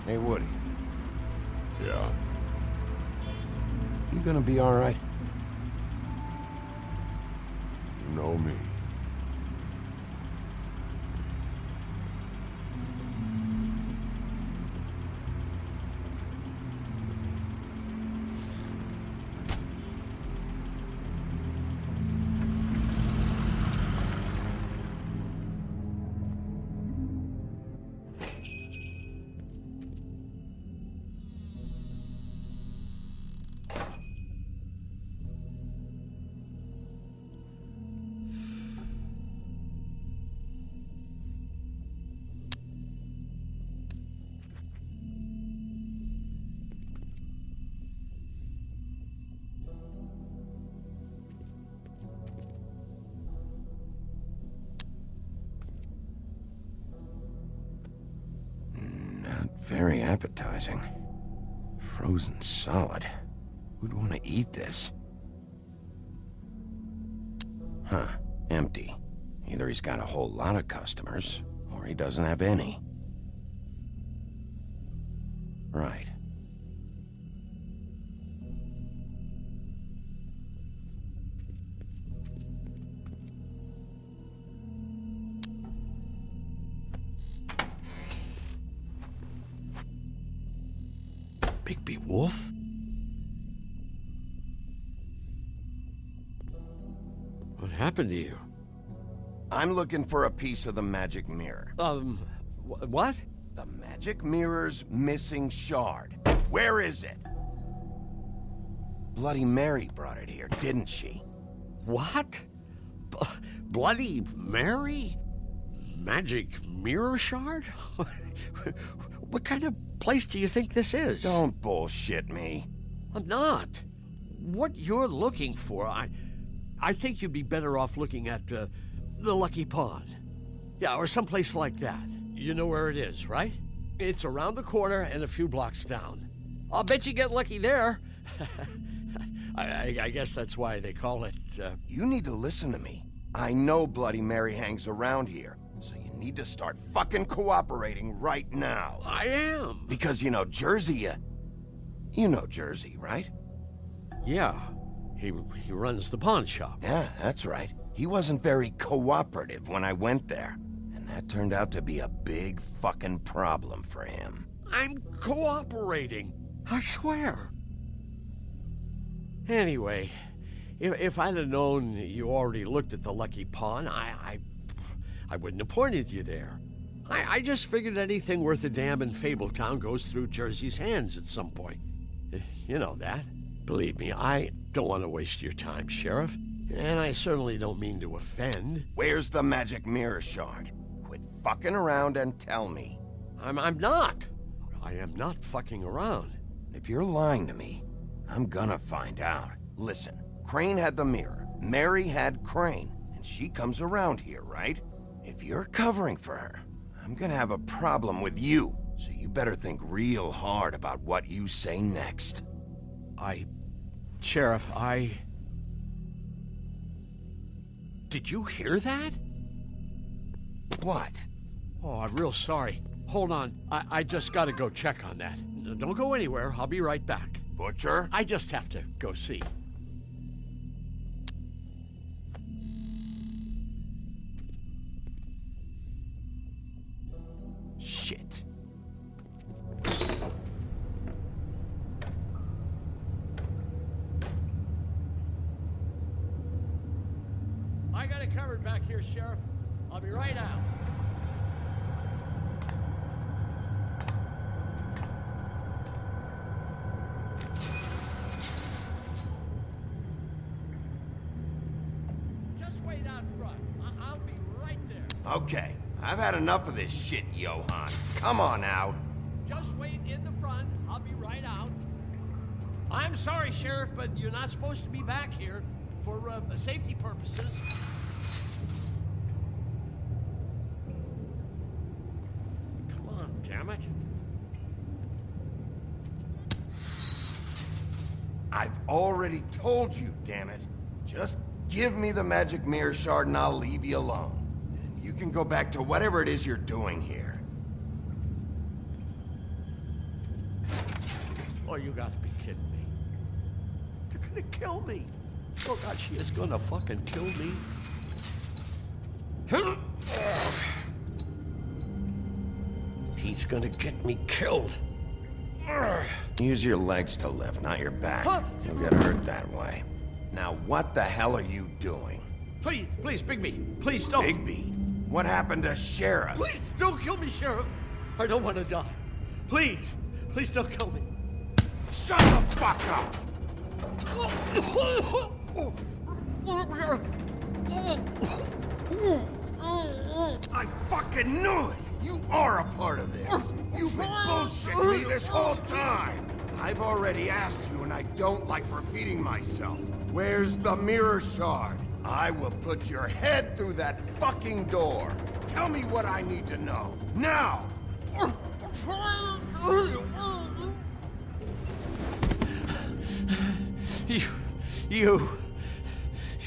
Hey, Woody. Yeah? You gonna be all right? You know me. very appetizing. Frozen solid. Who'd want to eat this? Huh, empty. Either he's got a whole lot of customers, or he doesn't have any. Right. Bigby Wolf? What happened to you? I'm looking for a piece of the magic mirror. What? The magic mirror's missing shard. Where is it? Bloody Mary brought it here, didn't she? What? Bloody Mary? Magic mirror shard? What kind of place do you think this is? Don't bullshit me. I'm not. What you're looking for, I think you'd be better off looking at the Lucky Pond. Yeah, or someplace like that. You know where it is, right? It's around the corner and a few blocks down. I'll bet you get lucky there. I guess that's why they call it, You need to listen to me. I know Bloody Mary hangs around here, so you need to start fucking cooperating right now. I am. Because you know Jersey, you know Jersey, right? Yeah. He runs the pawn shop. Yeah, that's right. He wasn't very cooperative when I went there. And that turned out to be a big fucking problem for him. I'm cooperating. I swear. Anyway, if I'd have known you already looked at the Lucky Pawn, I wouldn't have pointed you there. I just figured anything worth a damn in Fabletown goes through Jersey's hands at some point. You know that. Believe me, I don't want to waste your time, Sheriff. And I certainly don't mean to offend. Where's the magic mirror shard? Quit fucking around and tell me. I'm not. I am not fucking around. If you're lying to me, I'm gonna find out. Listen, Crane had the mirror. Mary had Crane. And she comes around here, right? If you're covering for her, I'm gonna have a problem with you. So you better think real hard about what you say next. Sheriff, Did you hear that? What? Oh, I'm real sorry. Hold on. I just gotta go check on that. Don't go anywhere. I'll be right back. Butcher? I just have to go see. Shit. I got it covered back here, Sheriff. I'll be right out. Just wait out front. I'll be right there. Okay, I've had enough of this shit, Johan. Come on out. Just wait in the front. I'll be right out. I'm sorry, Sheriff, but you're not supposed to be back here for safety purposes. Come on, damn it. I've already told you, damn it. Just give me the magic mirror shard and I'll leave you alone. And you can go back to whatever it is you're doing here. Oh, you gotta be kidding me. They're gonna kill me. Oh God, she is gonna fucking kill me. He's gonna get me killed. Use your legs to lift, not your back. You'll get hurt that way. Now, what the hell are you doing? Please, Bigby, please don't. Bigby? What happened to Sheriff? Please don't kill me, Sheriff. I don't want to die. Please don't kill me. Shut the fuck up! I fucking knew it! You are a part of this! You've been bullshitting me this whole time! I've already asked you and I don't like repeating myself. Where's the mirror shard? I will put your head through that fucking door. Tell me what I need to know. Now!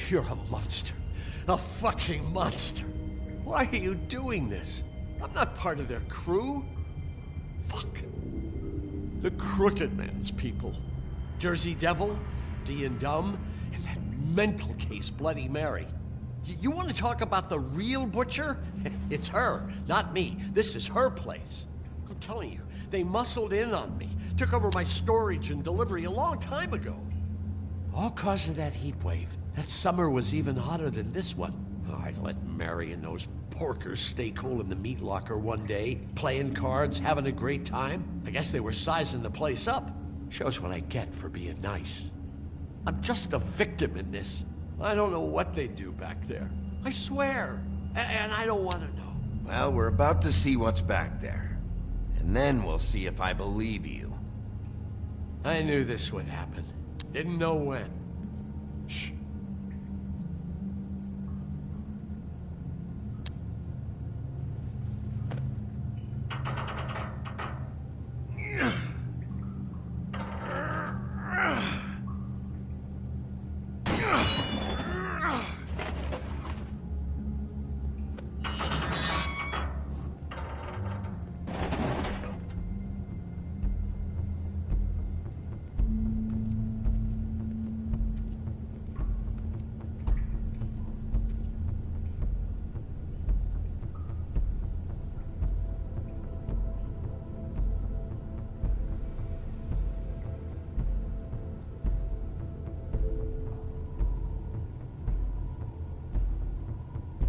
You're a monster. A fucking monster. Why are you doing this? I'm not part of their crew. Fuck. The Crooked Man's people. Jersey Devil, D and Dumb, and that mental case Bloody Mary. You want to talk about the real butcher? It's her, not me. This is her place. I'm telling you, they muscled in on me, took over my storage and delivery a long time ago. All cause of that heat wave. That summer was even hotter than this one. Oh, I'd let Mary and those porkers stay cool in the meat locker one day, playing cards, having a great time. I guess they were sizing the place up. Shows what I get for being nice. I'm just a victim in this. I don't know what they do back there. I swear. And I don't want to know. Well, we're about to see what's back there. And then we'll see if I believe you. I knew this would happen. Didn't know when. Shh.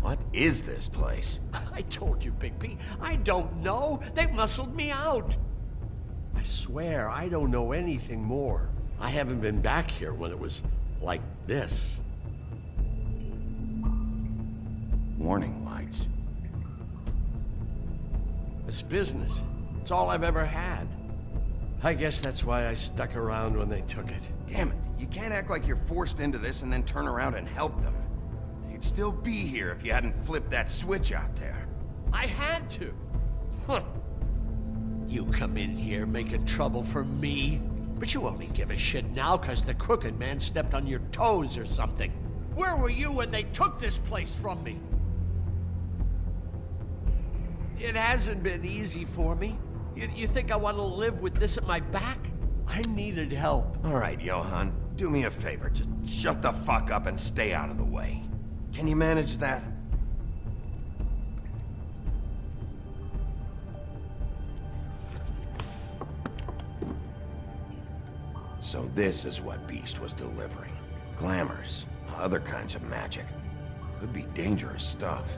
What is this place? I told you, Bigby. I don't know. They muscled me out. I swear, I don't know anything more. I haven't been back here when it was like this. Warning lights. It's business. It's all I've ever had. I guess that's why I stuck around when they took it. Damn it. You can't act like you're forced into this and then turn around and help them. You'd still be here if you hadn't flipped that switch out there. I had to. Huh. You come in here making trouble for me, but you only give a shit now because the Crooked Man stepped on your toes or something. Where were you when they took this place from me? It hasn't been easy for me. You think I want to live with this at my back? I needed help. All right, Johan, do me a favor. Just shut the fuck up and stay out of the way. Can you manage that? So this is what Beast was delivering. Glamours, other kinds of magic. Could be dangerous stuff.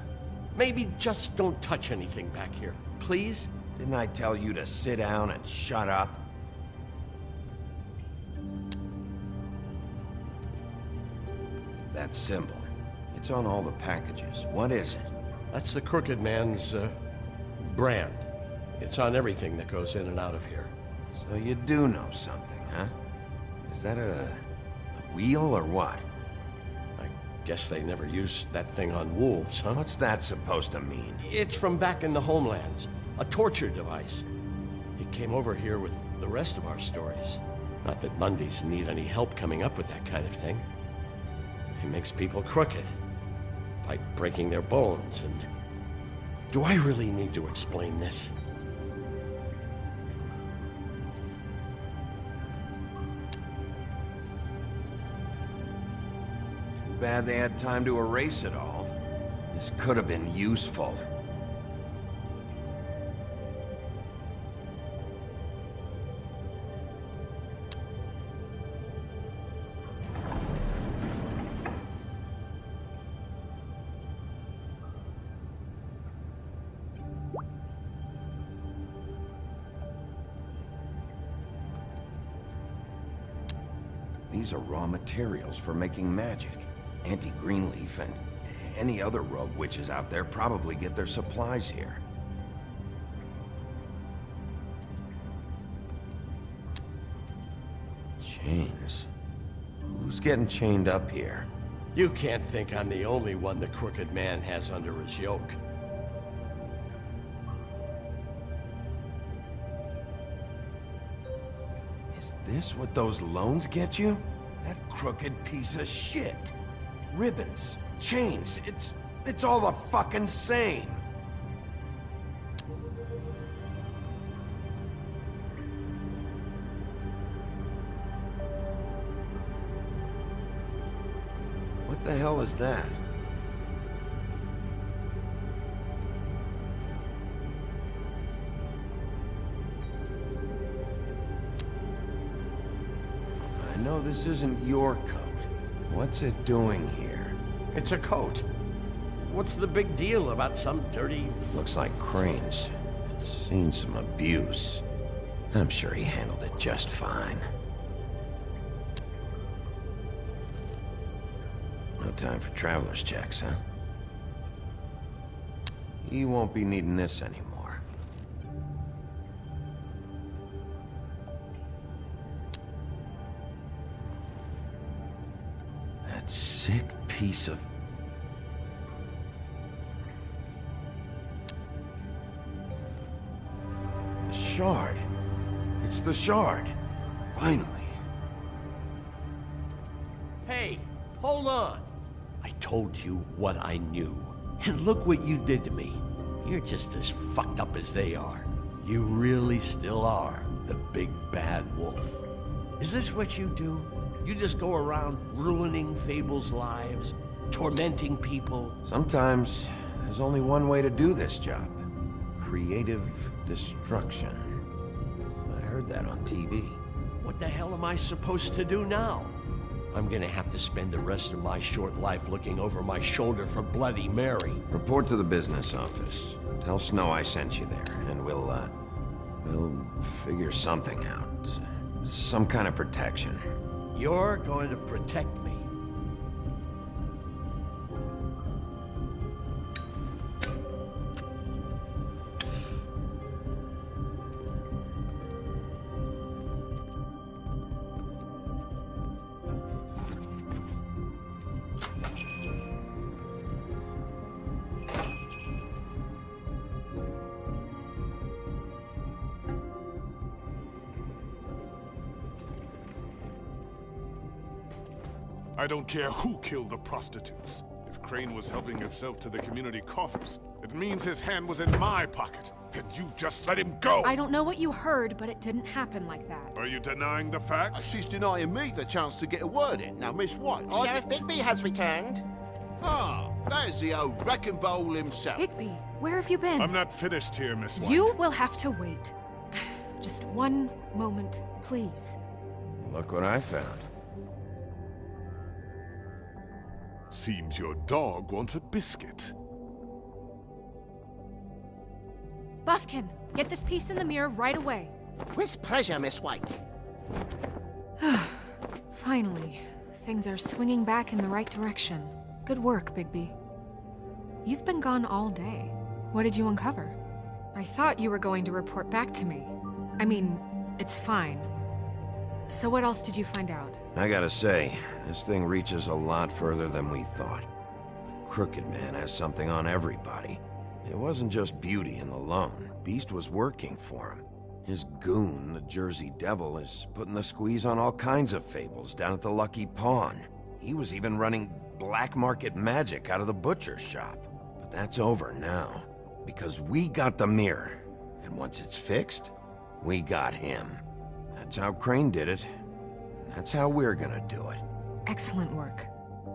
Maybe just don't touch anything back here, please? Didn't I tell you to sit down and shut up? That symbol. It's on all the packages. What is it? That's the Crooked Man's, brand. It's on everything that goes in and out of here. So you do know something, huh? Is that a wheel or what? I guess they never used that thing on wolves, huh? What's that supposed to mean? It's from back in the homelands. A torture device. It came over here with the rest of our stories. Not that Mundies need any help coming up with that kind of thing. It makes people crooked. By breaking their bones and... Do I really need to explain this? Too bad they had time to erase it all. This could have been useful. These are raw materials for making magic. Auntie Greenleaf and any other rogue witches out there probably get their supplies here. Chains? Who's getting chained up here? You can't think I'm the only one the Crooked Man has under his yoke. Is this what those loans get you? That crooked piece of shit. Ribbons, chains, it's all the fucking same. What the hell is that? I know this isn't your coat. What's it doing here? It's a coat. What's the big deal about some dirty... Looks like Crane's. It's seen some abuse. I'm sure he handled it just fine. No time for traveler's checks, huh? You won't be needing this anymore. That sick piece of... The shard. It's the shard. Finally. Hey, hold on. I told you what I knew. And look what you did to me. You're just as fucked up as they are. You really still are the big bad wolf. Is this what you do? You just go around ruining Fable's lives, tormenting people? Sometimes there's only one way to do this job. Creative destruction. I heard that on TV. What the hell am I supposed to do now? I'm gonna have to spend the rest of my short life looking over my shoulder for Bloody Mary. Report to the business office. Tell Snow I sent you there, and we'll figure something out. Some kind of protection. You're going to protect me. I don't care who killed the prostitutes. If Crane was helping himself to the community coffers, it means his hand was in my pocket. And you just let him go! I don't know what you heard, but it didn't happen like that. Are you denying the facts? She's denying me the chance to get a word in. Now, Miss White... Sheriff Bigby has returned. Ah, there's the old wrecking bowl himself. Bigby, where have you been? I'm not finished here, Miss White. You will have to wait. Just one moment, please. Look what I found. Seems your dog wants a biscuit. Buffkin, get this piece in the mirror right away. With pleasure, Miss White. Finally, things are swinging back in the right direction. Good work, Bigby. You've been gone all day. What did you uncover? I thought you were going to report back to me. I mean, it's fine. So what else did you find out? I gotta say, this thing reaches a lot further than we thought. The Crooked Man has something on everybody. It wasn't just Beauty and the loan. Beast was working for him. His goon, the Jersey Devil, is putting the squeeze on all kinds of fables down at the Lucky Pawn. He was even running black market magic out of the butcher's shop. But that's over now, because we got the mirror. And once it's fixed, we got him. That's how Crane did it. That's how we're gonna do it. Excellent work.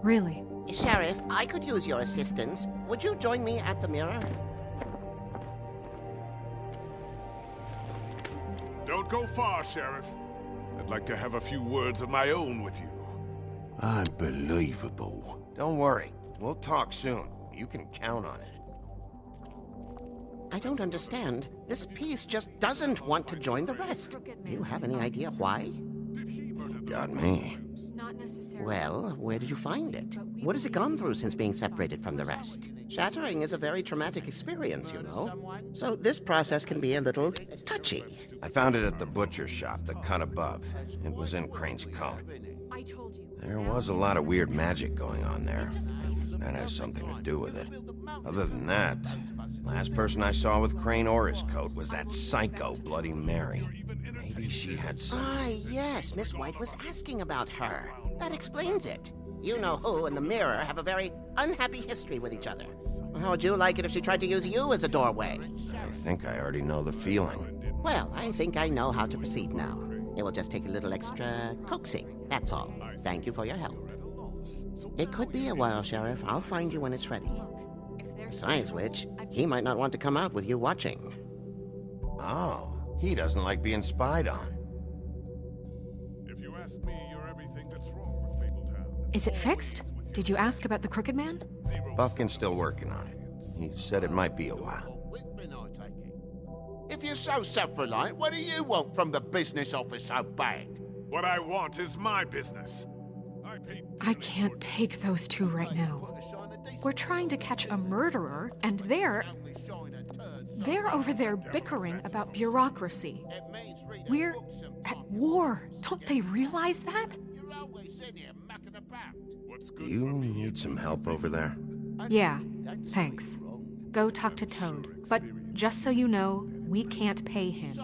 Really. Sheriff, I could use your assistance. Would you join me at the mirror? Don't go far, Sheriff. I'd like to have a few words of my own with you. Unbelievable. Don't worry. We'll talk soon. You can count on it. I don't understand. This piece just doesn't want to join the rest. Do you have any idea why? Got me. Not necessarily. Well, where did you find it? What has it gone through since being separated from the rest? Shattering is a very traumatic experience, you know. So this process can be a little touchy. I found it at the butcher's shop, the cut above. It was in Crane's coat. I told you. There was a lot of weird magic going on there. That has something to do with it. Other than that, last person I saw with Crane or his coat was that psycho Bloody Mary. Maybe she had some... Ah, yes, Miss White was asking about her. That explains it. You know who and the mirror have a very unhappy history with each other. How would you like it if she tried to use you as a doorway? I think I already know the feeling. Well, I think I know how to proceed now. It will just take a little extra coaxing, that's all. Thank you for your help. It could be a while, Sheriff. I'll find you when it's ready. Besides which, he might not want to come out with you watching. Oh, he doesn't like being spied on. If you ask me, you're everything that's wrong with Fabletown. Is it fixed? Did you ask about the Crooked Man? Buffkin's still working on it. He said it might be a while. If you're so self-reliant, what do you want from the business office so bad? What I want is my business. I can't take those two right now. We're trying to catch a murderer, and they're over there bickering about bureaucracy. We're at war. Don't they realize that? Do you need some help over there? Yeah, thanks. Go talk to Toad. But just so you know, we can't pay him.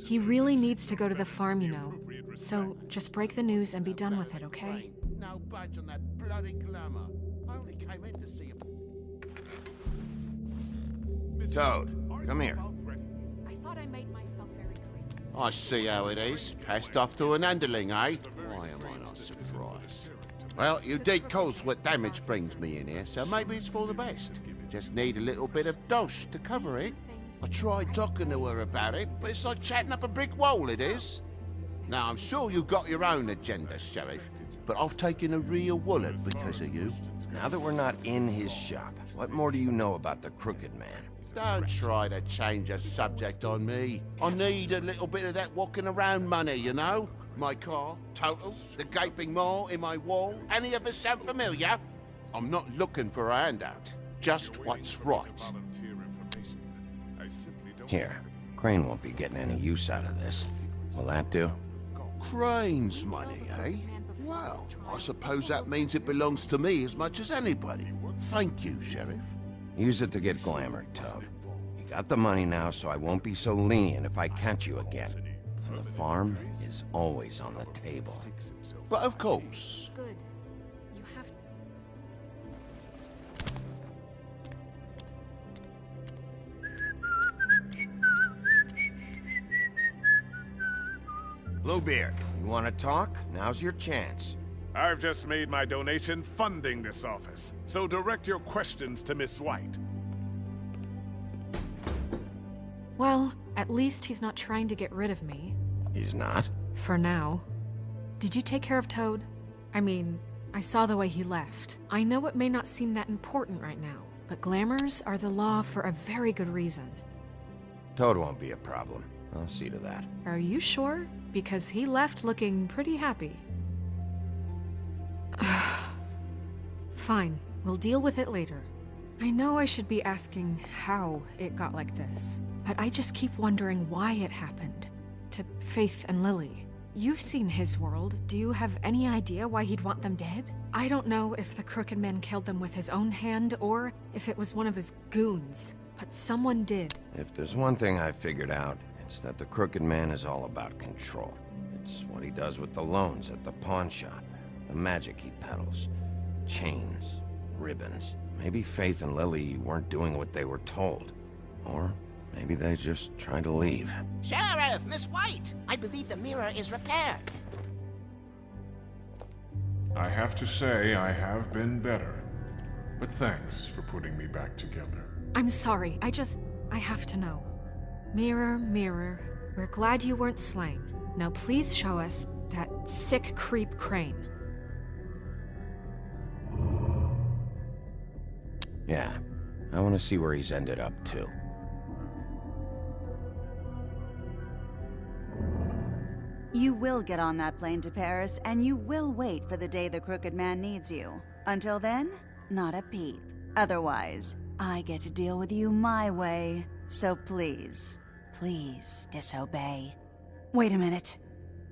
He really needs to go to the farm, you know. So just break the news and be done with it, okay? No budge on that bloody glamour. I only came in to see him. Toad, come here. I thought I made myself very clear. I see how it is. Passed off to an underling, eh? Why am I not surprised? Well, you did cause what damage brings me in here, so maybe it's for the best. Just need a little bit of dosh to cover it. I tried talking to her about it, but it's like chatting up a brick wall, it is. Now, I'm sure you've got your own agenda, Sheriff, but I've taken a real wallet because of you. Now that we're not in his shop, what more do you know about the Crooked Man? Don't try to change a subject on me. I need a little bit of that walking around money, you know? My car, total, the gaping maw in my wall. Any of us sound familiar? I'm not looking for a handout. Just what's right. Here, Crane won't be getting any use out of this. Will that do? Crane's money, eh? Well, I suppose that means it belongs to me as much as anybody. Thank you, Sheriff. Use it to get glamored, Toad. You got the money now, so I won't be so lenient if I catch you again. And the farm is always on the table. But of course. Good. You have Bluebeard, you want to talk? Now's your chance. I've just made my donation funding this office, so direct your questions to Miss White. Well, at least he's not trying to get rid of me. He's not? For now. Did you take care of Toad? I mean, I saw the way he left. I know it may not seem that important right now, but glamours are the law for a very good reason. Toad won't be a problem. I'll see to that. Are you sure? Because he left looking pretty happy. Fine, we'll deal with it later. I know I should be asking how it got like this, but I just keep wondering why it happened. To Faith and Lily. You've seen his world. Do you have any idea why he'd want them dead? I don't know if the Crooked Man killed them with his own hand or if it was one of his goons, but someone did. If there's one thing I figured out, it's that the Crooked Man is all about control. It's what he does with the loans at the pawn shop, the magic he peddles, chains, ribbons. Maybe Faith and Lily weren't doing what they were told. Or maybe they just tried to leave. Sheriff, Miss White! I believe the mirror is repaired. I have to say I have been better, but thanks for putting me back together. I'm sorry, I have to know. Mirror, mirror, we're glad you weren't slain. Now please show us that sick creep Crane. Yeah, I want to see where he's ended up, too. You will get on that plane to Paris, and you will wait for the day the Crooked Man needs you. Until then, not a peep. Otherwise, I get to deal with you my way. So please, please disobey. Wait a minute.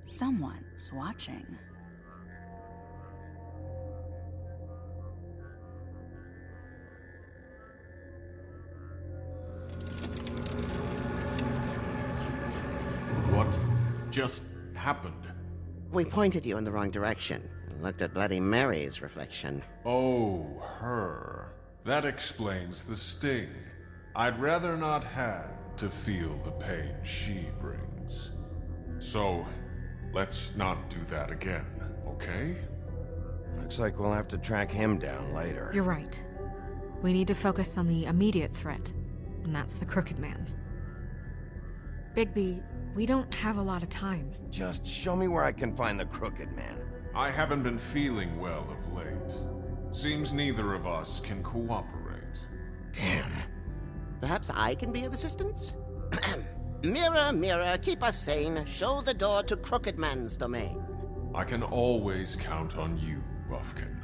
Someone's watching. just happened? We pointed you in the wrong direction and looked at Bloody Mary's reflection. Oh, her. That explains the sting. I'd rather not have to feel the pain she brings. So, let's not do that again, okay? Looks like we'll have to track him down later. You're right. We need to focus on the immediate threat, and that's the Crooked Man. Bigby, we don't have a lot of time. Just show me where I can find the Crooked Man. I haven't been feeling well of late. Seems neither of us can cooperate. Damn. Perhaps I can be of assistance? Mirror, mirror, keep us sane. Show the door to Crooked Man's domain. I can always count on you, Buffkin.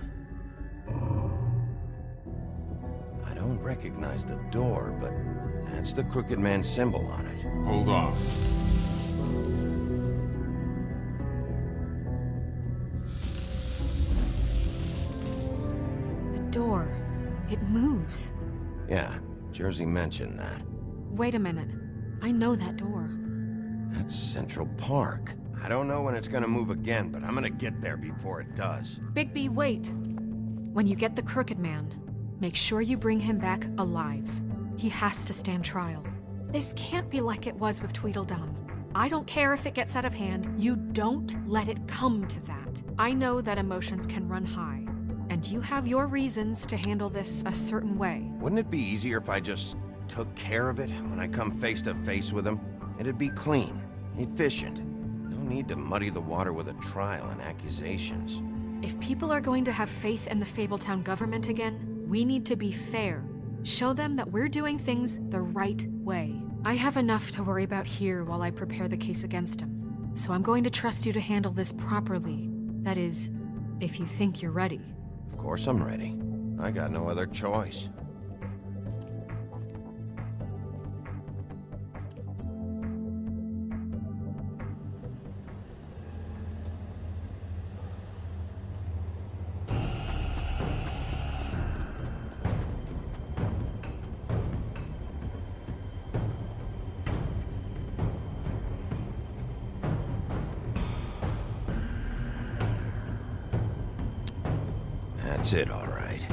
I don't recognize the door, but that's the Crooked Man symbol on it. Hold on. The door. It moves. Yeah, Jersey mentioned that. Wait a minute. I know that door. That's Central Park. I don't know when it's gonna move again, but I'm gonna get there before it does. Bigby, wait. When you get the Crooked Man, make sure you bring him back alive. He has to stand trial. This can't be like it was with Tweedledum. I don't care if it gets out of hand. You don't let it come to that. I know that emotions can run high, and you have your reasons to handle this a certain way. Wouldn't it be easier if I just took care of it when I come face to face with him? It'd be clean, efficient. No need to muddy the water with a trial and accusations. If people are going to have faith in the Fabletown government again, we need to be fair. Show them that we're doing things the right way. I have enough to worry about here while I prepare the case against him. So I'm going to trust you to handle this properly. That is, if you think you're ready. Of course I'm ready. I got no other choice. That's it, all right.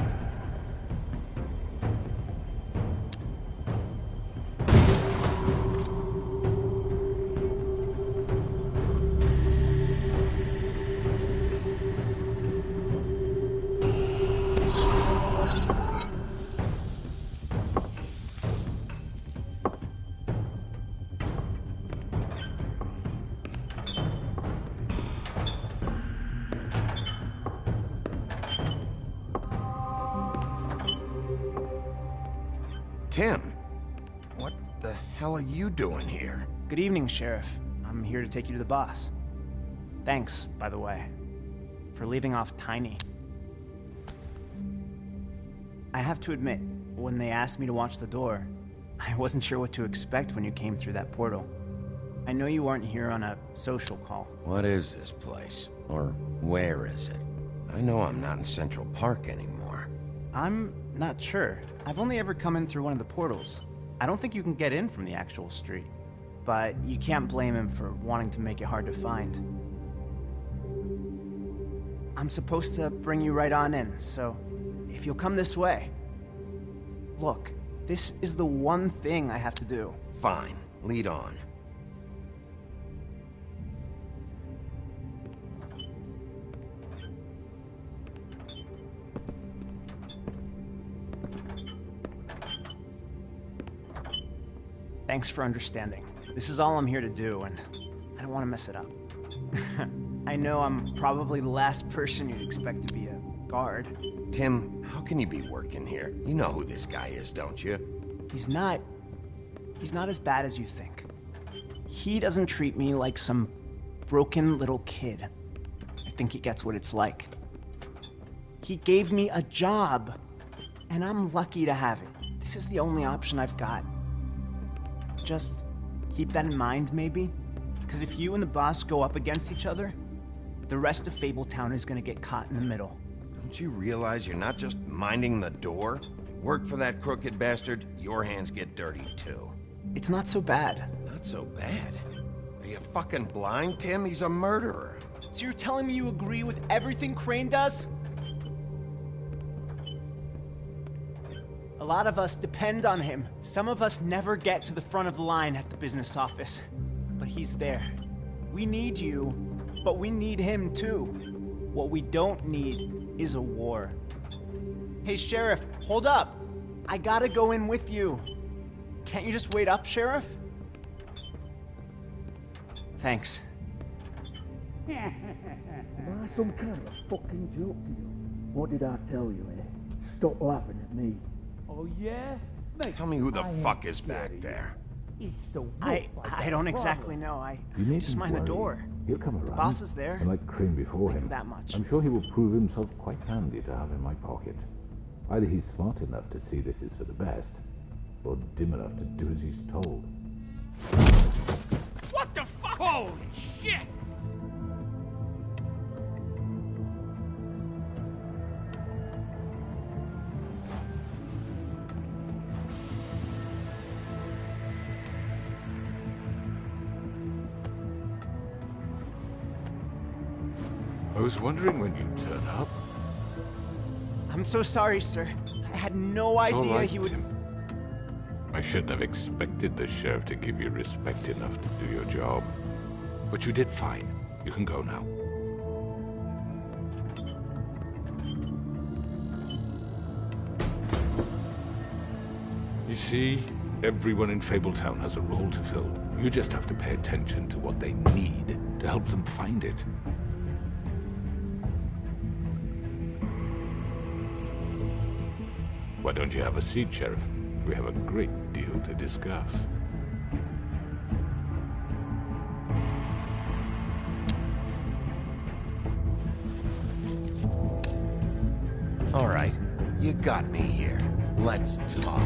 Tim, what the hell are you doing here? Good evening, Sheriff. I'm here to take you to the boss. Thanks, by the way, for leaving off Tiny. I have to admit, when they asked me to watch the door, I wasn't sure what to expect when you came through that portal. I know you aren't here on a social call. What is this place? Or where is it? I know I'm not in Central Park anymore. I'm not sure. I've only ever come in through one of the portals. I don't think you can get in from the actual street. But you can't blame him for wanting to make it hard to find. I'm supposed to bring you right on in, so if you'll come this way. Look, this is the one thing I have to do. Fine, lead on. Thanks for understanding. This is all I'm here to do, and I don't want to mess it up. I know I'm probably the last person you'd expect to be a guard. Tim, how can you be working here? You know who this guy is, don't you? He's not as bad as you think. He doesn't treat me like some broken little kid. I think he gets what it's like. He gave me a job, and I'm lucky to have it. This is the only option I've got. Just keep that in mind, maybe? Because if you and the boss go up against each other, the rest of Fabletown is gonna get caught in the middle. Don't you realize you're not just minding the door? You work for that crooked bastard, your hands get dirty too. It's not so bad. Not so bad? Are you fucking blind, Tim? He's a murderer. So you're telling me you agree with everything Crane does? A lot of us depend on him. Some of us never get to the front of the line at the business office. But he's there. We need you, but we need him too. What we don't need is a war. Hey, Sheriff, hold up. I gotta go in with you. Can't you just wait up, Sheriff? Thanks. Am I some kind of a fucking joke to you? What did I tell you, eh? Stop laughing at me. Oh, yeah? Mate, Tell me who the fuck is back there. It's the I don't exactly know. I just mind the door. He'll come around. The boss is there. And like Crane before I him, knew that much. I'm sure he will prove himself quite handy to have in my pocket. Either he's smart enough to see this is for the best, or dim enough to do as he's told. What the fuck? Holy shit! I was wondering when you'd turn up. I'm so sorry, sir. I had no It's all idea right, he would... Tim. I shouldn't have expected the sheriff to give you respect enough to do your job. But you did fine. You can go now. You see, everyone in Fabletown has a role to fill. You just have to pay attention to what they need to help them find it. Why don't you have a seat, Sheriff? We have a great deal to discuss. All right, you got me here. Let's talk.